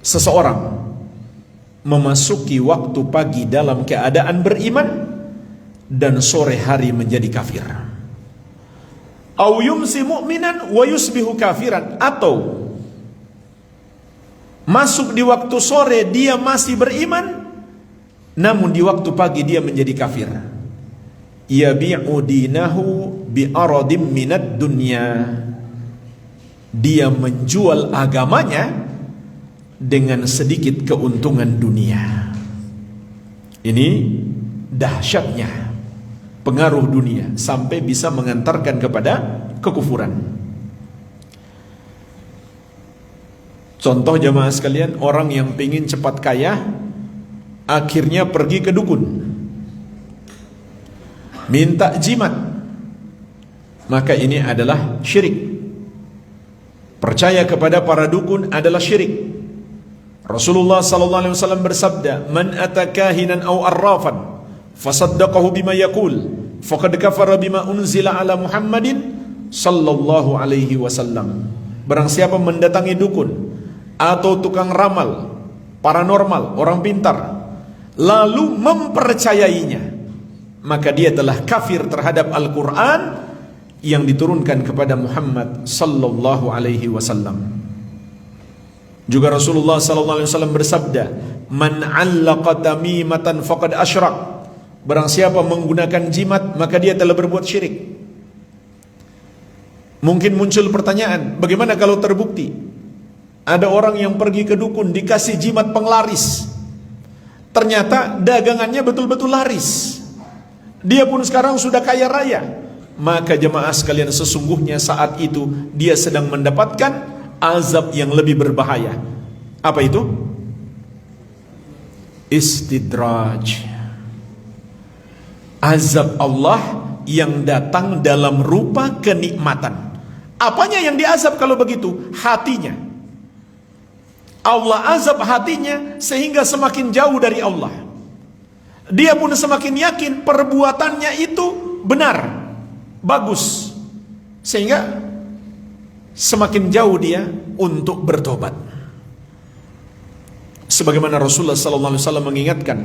seseorang memasuki waktu pagi dalam keadaan beriman dan sore hari menjadi kafir. Au yumsi mu'minan wa yusbihu kafiran, atau masuk di waktu sore dia masih beriman, namun di waktu pagi dia menjadi kafir. Yabi'u dinahu bi aradim minad dunya, dia menjual agamanya dengan sedikit keuntungan dunia. Ini dahsyatnya pengaruh dunia sampai bisa mengantarkan kepada kekufuran. Contoh jamaah sekalian, orang yang ingin cepat kaya akhirnya pergi ke dukun, minta jimat, maka ini adalah syirik. Percaya kepada para dukun adalah syirik. Rasulullah sallallahu alaihi wasallam bersabda, "Man atakahinan aw arrafan fasaddaqahu bima yaqul faqad kafara bima unzila ala Muhammadin sallallahu alaihi wasallam." Barang siapa mendatangi dukun atau tukang ramal, paranormal, orang pintar, lalu mempercayainya, maka dia telah kafir terhadap Al-Quran yang diturunkan kepada Muhammad sallallahu alaihi wasallam. Juga Rasulullah sallallahu alaihi wasallam bersabda, "Man 'allaqa tamimatan faqad asyrak." Barang siapa menggunakan jimat, maka dia telah berbuat syirik. Mungkin muncul pertanyaan, bagaimana kalau terbukti ada orang yang pergi ke dukun dikasih jimat penglaris, ternyata dagangannya betul-betul laris, dia pun sekarang sudah kaya raya, maka jemaah sekalian, sesungguhnya saat itu dia sedang mendapatkan azab yang lebih berbahaya. Apa itu? Istidraj. Azab Allah yang datang dalam rupa kenikmatan. Apanya yang diazab kalau begitu? Hatinya. Allah azab hatinya sehingga semakin jauh dari Allah. Dia pun semakin yakin perbuatannya itu benar, bagus, sehingga semakin jauh dia untuk bertobat. Sebagaimana Rasulullah sallallahu alaihi wasallam mengingatkan,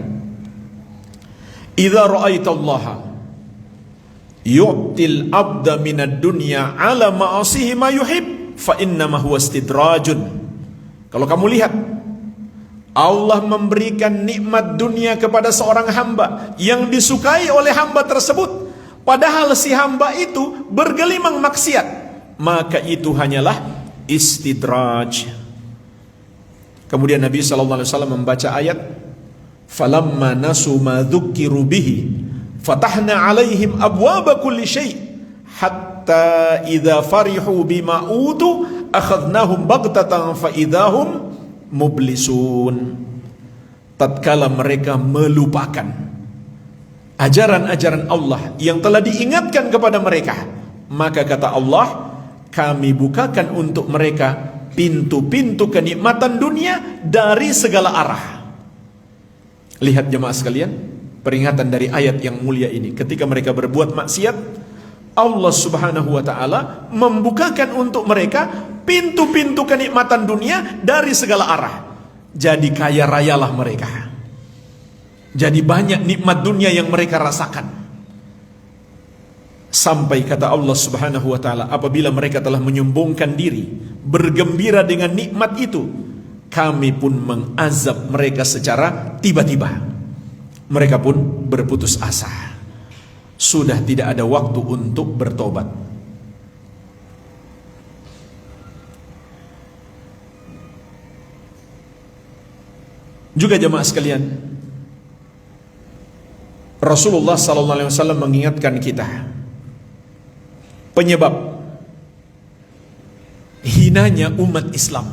"Idza ra'aitallaha yu'til 'abda minad dunya 'ala ma'asihi ma yuhib fa innama huwa istidrajun." Kalau kamu lihat Allah memberikan nikmat dunia kepada seorang hamba yang disukai oleh hamba tersebut, padahal si hamba itu bergelimang maksiat, maka itu hanyalah istidraj. Kemudian Nabi sallallahu alaihi wasallam membaca ayat, "Falamma nasu ma dzukiru bihi fatahna 'alaihim abwaaba kulli syai' hatta idza farihu bima utu akhadnahum baghtatan fa idzahum mublisun." Tatkala mereka melupakan ajaran-ajaran Allah yang telah diingatkan kepada mereka, maka kata Allah, kami bukakan untuk mereka pintu-pintu kenikmatan dunia dari segala arah. Lihat jemaah sekalian, peringatan dari ayat yang mulia ini. Ketika mereka berbuat maksiat, Allah subhanahu wa ta'ala membukakan untuk mereka pintu-pintu kenikmatan dunia dari segala arah. Jadi kaya rayalah mereka. Jadi banyak nikmat dunia yang mereka rasakan. Sampai kata Allah subhanahu wa ta'ala, apabila mereka telah menyombongkan diri, bergembira dengan nikmat itu, kami pun mengazab mereka secara tiba-tiba. Mereka pun berputus asa. Sudah tidak ada waktu untuk bertobat. Juga jemaah sekalian, Rasulullah sallallahu alaihi wasallam mengingatkan kita, penyebab hinanya umat Islam,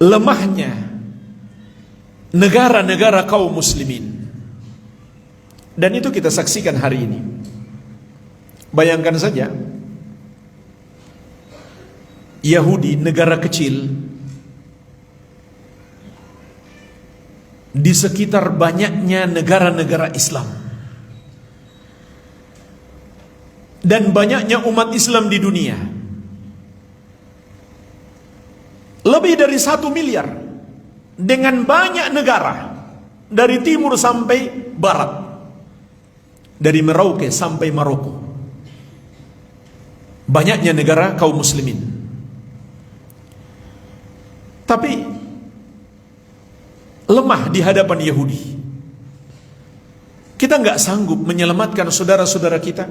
lemahnya negara-negara kaum muslimin. Dan itu kita saksikan hari ini. Bayangkan saja, Yahudi, negara kecil di sekitar banyaknya negara-negara Islam dan banyaknya umat Islam di dunia. Lebih dari 1 miliar dengan banyak negara dari timur sampai barat, dari Merauke sampai Maroko. Banyaknya negara kaum muslimin. Tapi lemah di hadapan Yahudi. Kita nggak sanggup menyelamatkan saudara-saudara kita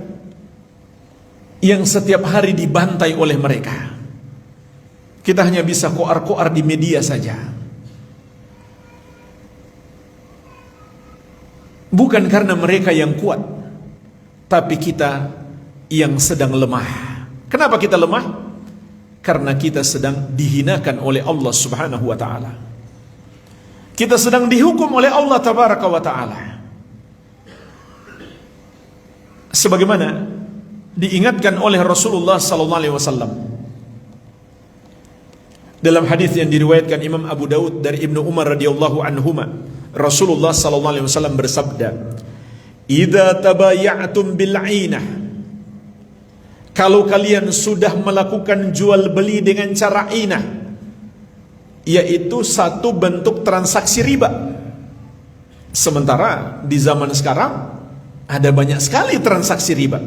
yang setiap hari dibantai oleh mereka. Kita hanya bisa koar-koar di media saja. Bukan karena mereka yang kuat, tapi kita yang sedang lemah. Kenapa kita lemah? Karena kita sedang dihinakan oleh Allah Subhanahu wa ta'ala. Kita sedang dihukum oleh Allah Tabaraka wa ta'ala. Sebagaimana diingatkan oleh Rasulullah sallallahu alaihi wasallam dalam hadis yang diriwayatkan Imam Abu Daud dari Ibnu Umar radhiyallahu anhuma, Rasulullah sallallahu alaihi wasallam bersabda, "Idza tabaya'tum bil 'ainah," kalau kalian sudah melakukan jual beli dengan cara inah, yaitu satu bentuk transaksi riba. Sementara di zaman sekarang ada banyak sekali transaksi riba.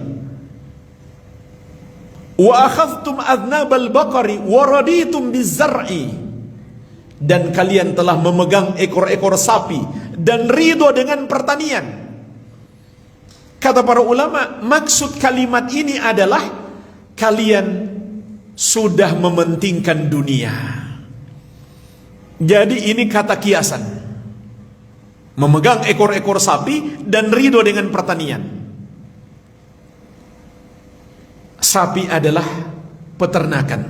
Wa akhadhtum adnabal baqari wa raditum bizar'i, dan kalian telah memegang ekor-ekor sapi dan ridho dengan pertanian. Kata para ulama, maksud kalimat ini adalah kalian sudah mementingkan dunia. Jadi ini kata kiasan. Memegang ekor-ekor sapi dan ridho dengan pertanian. Sapi adalah peternakan.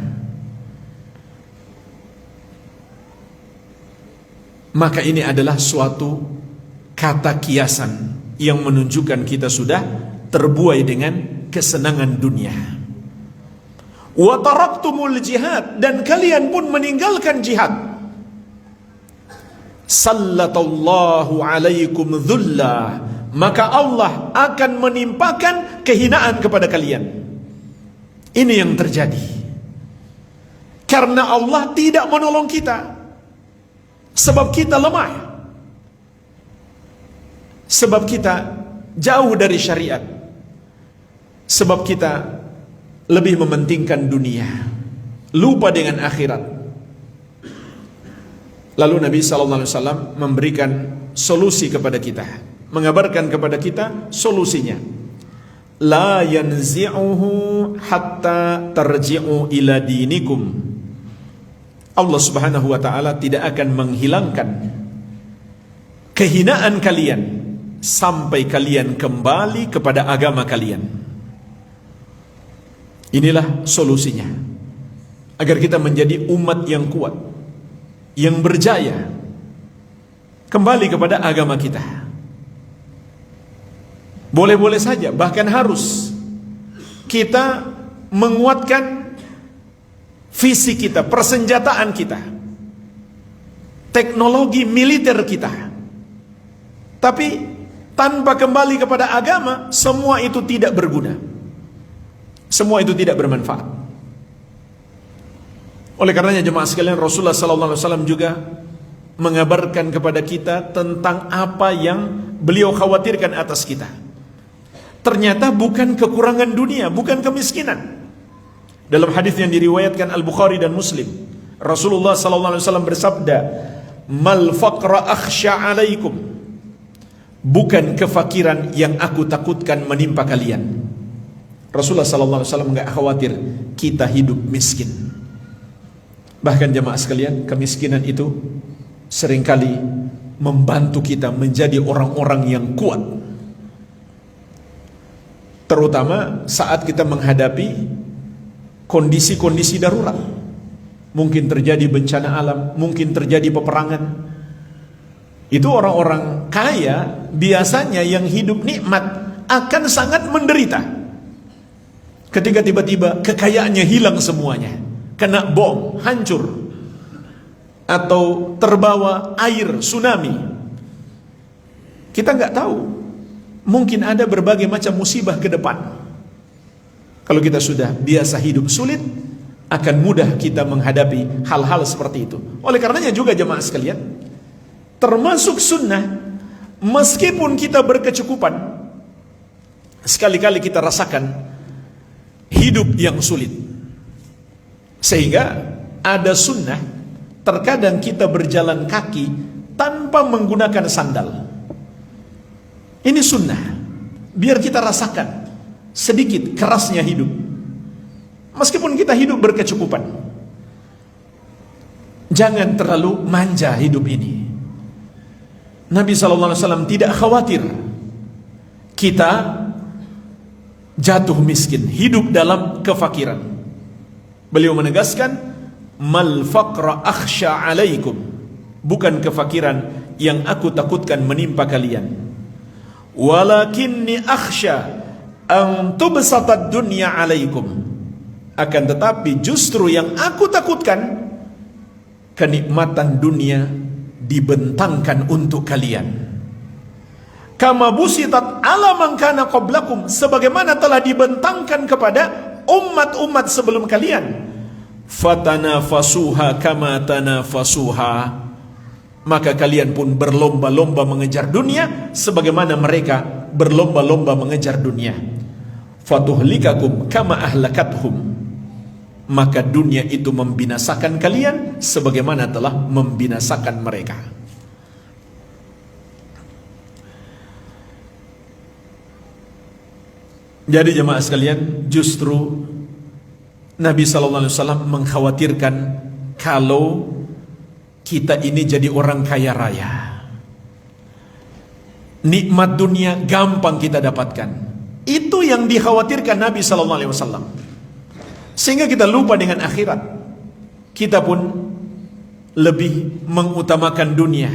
Maka ini adalah suatu kata kiasan yang menunjukkan kita sudah terbuai dengan kesenangan dunia. Wa taraktumul jihad, dan kalian pun meninggalkan jihad. Sallatallahu alaikum dhulla, maka Allah akan menimpakan kehinaan kepada kalian. Ini yang terjadi karena Allah tidak menolong kita, sebab kita lemah, sebab kita jauh dari syariat, sebab kita lebih mementingkan dunia, lupa dengan akhirat. Lalu Nabi SAW memberikan solusi kepada kita, mengabarkan kepada kita solusinya. La yanzi'uhu hatta tarji'u ila dinikum. Allah Subhanahu wa ta'ala tidak akan menghilangkan kehinaan kalian sampai kalian kembali kepada agama kalian. Inilah solusinya, agar kita menjadi umat yang kuat, yang berjaya, kembali kepada agama kita. Boleh-boleh saja, bahkan harus kita menguatkan visi kita, persenjataan kita, teknologi militer kita. Tapi tanpa kembali kepada agama, semua itu tidak berguna. Semua itu tidak bermanfaat. Oleh karenanya jemaah sekalian, Rasulullah SAW juga mengabarkan kepada kita tentang apa yang beliau khawatirkan atas kita. Ternyata bukan kekurangan dunia, bukan kemiskinan. Dalam hadis yang diriwayatkan Al-Bukhari dan Muslim, Rasulullah SAW bersabda, "Mal faqra akhsha alaikum." Bukan kefakiran yang aku takutkan menimpa kalian. Rasulullah SAW enggak khawatir kita hidup miskin. Bahkan jemaah sekalian, kemiskinan itu seringkali membantu kita menjadi orang-orang yang kuat. Terutama saat kita menghadapi kondisi-kondisi darurat. Mungkin terjadi bencana alam, mungkin terjadi peperangan. Itu orang-orang kaya biasanya yang hidup nikmat akan sangat menderita ketika tiba-tiba kekayaannya hilang semuanya, kena bom, hancur, atau terbawa air tsunami. Kita nggak tahu, mungkin ada berbagai macam musibah ke depan. Kalau kita sudah biasa hidup sulit, akan mudah kita menghadapi hal-hal seperti itu. Oleh karenanya juga jemaah sekalian, termasuk sunnah, meskipun kita berkecukupan, sekali-kali kita rasakan hidup yang sulit. Sehingga ada sunnah, terkadang kita berjalan kaki tanpa menggunakan sandal. Ini sunnah, biar kita rasakan sedikit kerasnya hidup. Meskipun kita hidup berkecukupan, jangan terlalu manja hidup ini. Nabi SAW tidak khawatir kita jatuh miskin, hidup dalam kefakiran. Beliau menegaskan, mal faqra akhsha alaikum, bukan kefakiran yang aku takutkan menimpa kalian, walakinni akhsha an tubsatad dunya alaikum, akan tetapi justru yang aku takutkan kenikmatan dunia dibentangkan untuk kalian. Kama busitat ala man kana qablakum, sebagaimana telah dibentangkan kepada umat-umat sebelum kalian. Fatanafasuha kama tanafasuha, maka kalian pun berlomba-lomba mengejar dunia sebagaimana mereka berlomba-lomba mengejar dunia. Fatuhlikakum kama ahlakathum, maka dunia itu membinasakan kalian sebagaimana telah membinasakan mereka. Jadi jemaah sekalian, justru Nabi SAW mengkhawatirkan kalau kita ini jadi orang kaya raya, nikmat dunia gampang kita dapatkan. Itu yang dikhawatirkan Nabi SAW. Sehingga kita lupa dengan akhirat. Kita pun lebih mengutamakan dunia.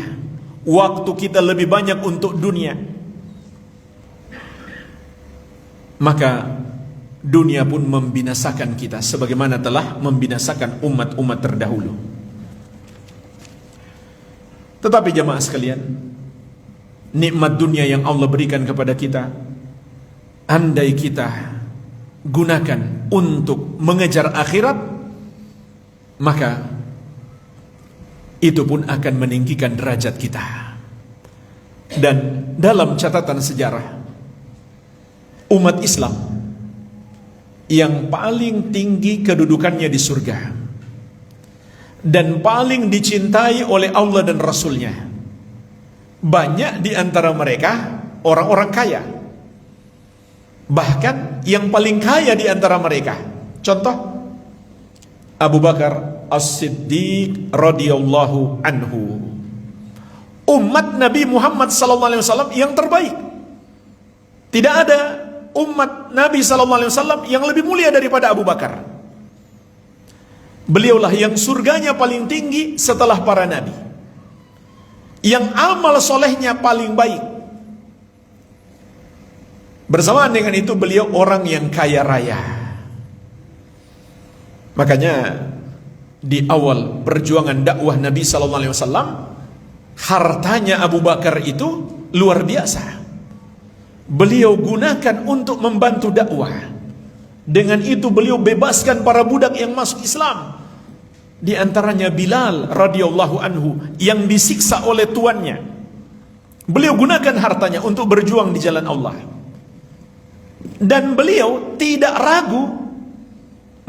Waktu kita lebih banyak untuk dunia. Maka dunia pun membinasakan kita sebagaimana telah membinasakan umat-umat terdahulu. Tetapi jemaah sekalian, nikmat dunia yang Allah berikan kepada kita, andai kita gunakan untuk mengejar akhirat, maka itu pun akan meninggikan derajat kita. Dan dalam catatan sejarah, umat Islam yang paling tinggi kedudukannya di surga dan paling dicintai oleh Allah dan Rasulnya, banyak di antara mereka orang-orang kaya. Bahkan yang paling kaya di antara mereka, contoh Abu Bakar As-Siddiq radhiyallahu anhu, umat Nabi Muhammad SAW yang terbaik. Tidak ada umat Nabi SAW yang lebih mulia daripada Abu Bakar. Beliaulah yang surganya paling tinggi setelah para nabi, yang amal solehnya paling baik. Bersamaan dengan itu beliau orang yang kaya raya. Makanya di awal perjuangan dakwah Nabi SAW, hartanya Abu Bakar itu luar biasa. Beliau gunakan untuk membantu dakwah. Dengan itu beliau bebaskan para budak yang masuk Islam. Di antaranya Bilal radhiyallahu anhu yang disiksa oleh tuannya. Beliau gunakan hartanya untuk berjuang di jalan Allah. Dan beliau tidak ragu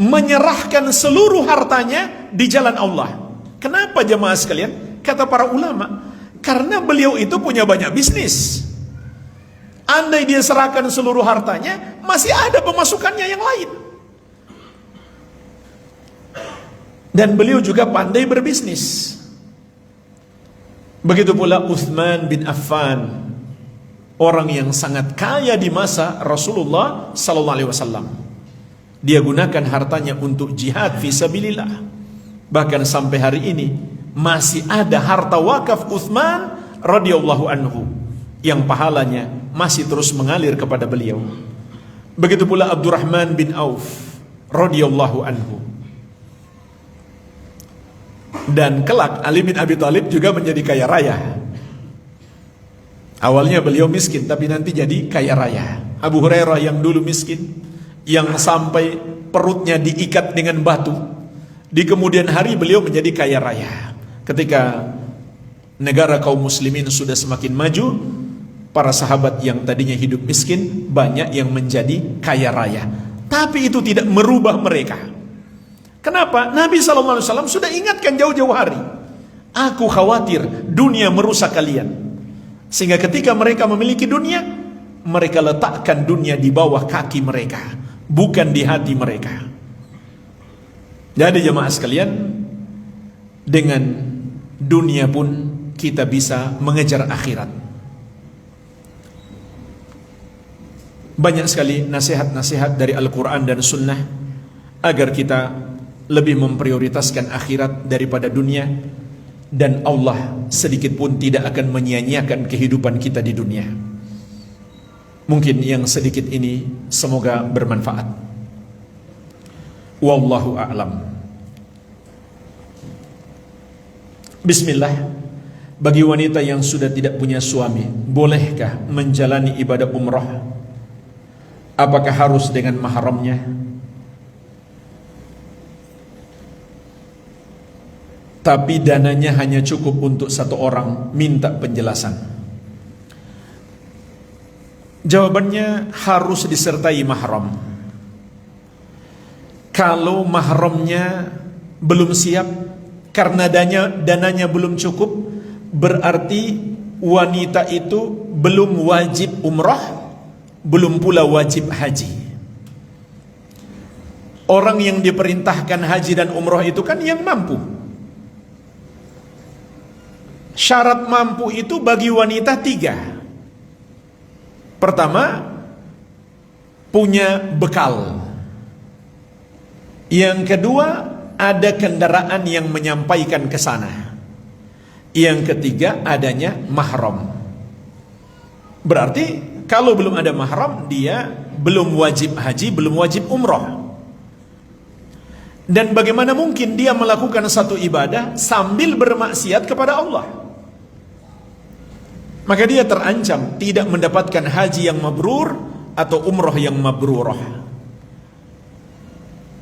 menyerahkan seluruh hartanya di jalan Allah. Kenapa jemaah sekalian? Kata para ulama, karena beliau itu punya banyak bisnis. Andai dia serahkan seluruh hartanya, masih ada pemasukannya yang lain. Dan beliau juga pandai berbisnis. Begitu pula Utsman bin Affan, orang yang sangat kaya di masa Rasulullah SAW. Dia gunakan hartanya untuk jihad fisabilillah. Bahkan sampai hari ini masih ada harta wakaf Utsman radhiyallahu anhu yang pahalanya masih terus mengalir kepada beliau. Begitu pula Abdurrahman bin Auf radhiyallahu anhu. Dan kelak Ali bin Abi Thalib juga menjadi kaya raya. Awalnya beliau miskin, tapi nanti jadi kaya raya. Abu Hurairah yang dulu miskin, yang sampai perutnya diikat dengan batu, di kemudian hari beliau menjadi kaya raya. Ketika negara kaum muslimin sudah semakin maju, para sahabat yang tadinya hidup miskin banyak yang menjadi kaya raya. Tapi itu tidak merubah mereka. Kenapa? Nabi SAW sudah ingatkan jauh-jauh hari, aku khawatir dunia merusak kalian. Sehingga ketika mereka memiliki dunia, mereka letakkan dunia di bawah kaki mereka, bukan di hati mereka. Jadi jemaah sekalian, dengan dunia pun kita bisa mengejar akhirat. Banyak sekali nasihat-nasihat dari Al-Quran dan Sunnah agar kita lebih memprioritaskan akhirat daripada dunia. Dan Allah sedikit pun tidak akan menyia-nyiakan kehidupan kita di dunia. Mungkin yang sedikit ini semoga bermanfaat. Wallahu a'lam. Bismillah. Bagi wanita yang sudah tidak punya suami, bolehkah menjalani ibadah umrah? Apakah harus dengan mahramnya? Tapi dananya hanya cukup untuk satu orang, minta penjelasan. Jawabannya harus disertai mahram. Kalau mahramnya belum siap karena dananya belum cukup, berarti wanita itu belum wajib umrah, belum pula wajib haji. Orang yang diperintahkan haji dan umrah itu kan yang mampu. Syarat mampu itu bagi wanita 3. Pertama, punya bekal. Yang kedua, ada kendaraan yang menyampaikan ke sana. Yang ketiga, adanya mahram. Berarti kalau belum ada mahram, dia belum wajib haji, belum wajib umrah. Dan bagaimana mungkin dia melakukan satu ibadah sambil bermaksiat kepada Allah? Maka dia terancam tidak mendapatkan haji yang mabrur atau umrah yang mabrurah.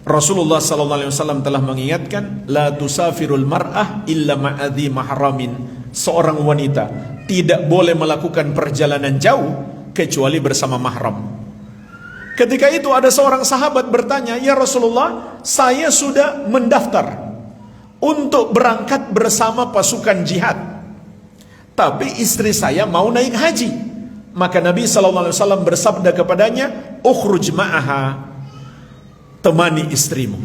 Rasulullah SAW telah mengingatkan, la tusafirul mar'ah illa ma'adhi mahramin. Seorang wanita tidak boleh melakukan perjalanan jauh kecuali bersama mahram. Ketika itu ada seorang sahabat bertanya, ya Rasulullah, saya sudah mendaftar untuk berangkat bersama pasukan jihad, tapi istri saya mau naik haji. Maka Nabi SAW bersabda kepadanya, ukhruj ma'aha, temani istrimu.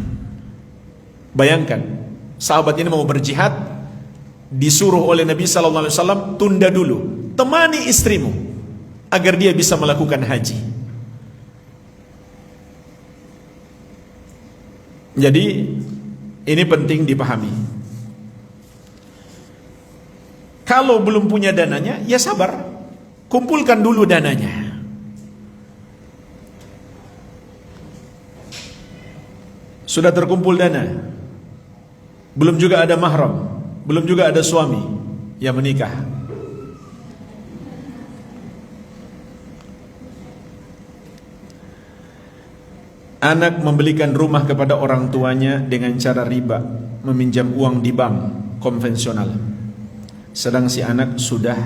Bayangkan, sahabat ini mau berjihad, disuruh oleh Nabi SAW, tunda dulu, temani istrimu agar dia bisa melakukan haji. Jadi ini penting dipahami. Kalau belum punya dananya, ya sabar, kumpulkan dulu dananya. Sudah terkumpul dana, belum juga ada mahram, belum juga ada suami yang menikah. Anak membelikan rumah kepada orang tuanya dengan cara riba, meminjam uang di bank konvensional. Sedang si anak sudah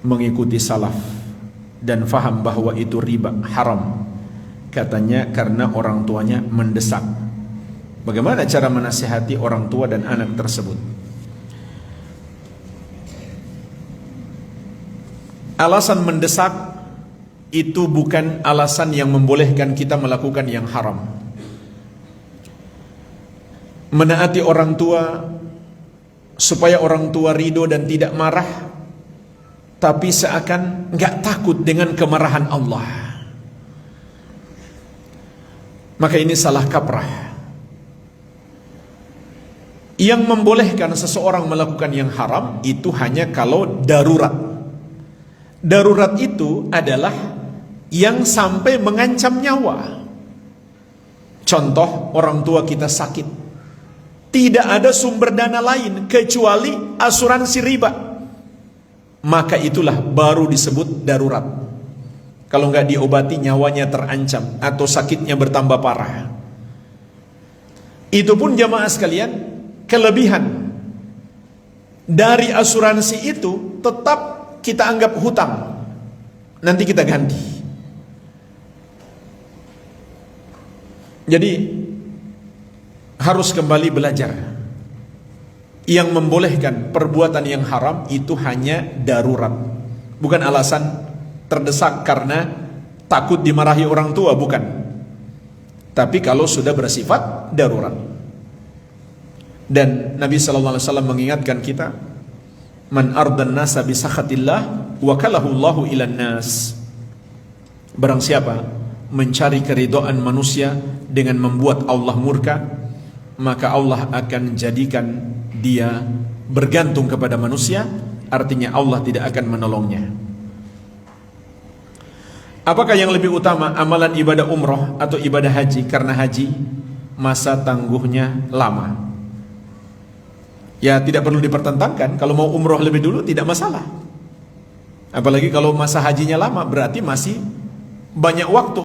mengikuti salaf dan faham bahwa itu riba, haram. Katanya karena orang tuanya mendesak. Bagaimana cara menasihati orang tua dan anak tersebut? Alasan mendesak itu bukan alasan yang membolehkan kita melakukan yang haram. Menaati orang tua supaya orang tua ridho dan tidak marah, tapi seakan nggak takut dengan kemarahan Allah. Maka ini salah kaprah. Yang membolehkan seseorang melakukan yang haram itu hanya kalau darurat. Darurat itu adalah yang sampai mengancam nyawa. Contoh, orang tua kita sakit, tidak ada sumber dana lain kecuali asuransi riba, maka itulah baru disebut darurat. Kalau nggak diobati nyawanya terancam atau sakitnya bertambah parah. Itu pun jamaah sekalian, kelebihan dari asuransi itu tetap kita anggap hutang, nanti kita ganti. Jadi harus kembali belajar. Yang membolehkan perbuatan yang haram itu hanya darurat, bukan alasan terdesak karena takut dimarahi orang tua, bukan. Tapi kalau sudah bersifat darurat. Dan Nabi sallallahu alaihi wasallam mengingatkan kita, man ardan nasa bi sakhatillah wakalahu Allahu ilan nas. Barang siapa mencari keridhaan manusia dengan membuat Allah murka, maka Allah akan jadikan dia bergantung kepada manusia, artinya Allah tidak akan menolongnya. Apakah yang lebih utama, amalan ibadah umroh atau ibadah haji? Karena haji masa tangguhnya lama. Ya tidak perlu dipertentangkan, kalau mau umroh lebih dulu tidak masalah. Apalagi kalau masa hajinya lama, berarti masih banyak waktu.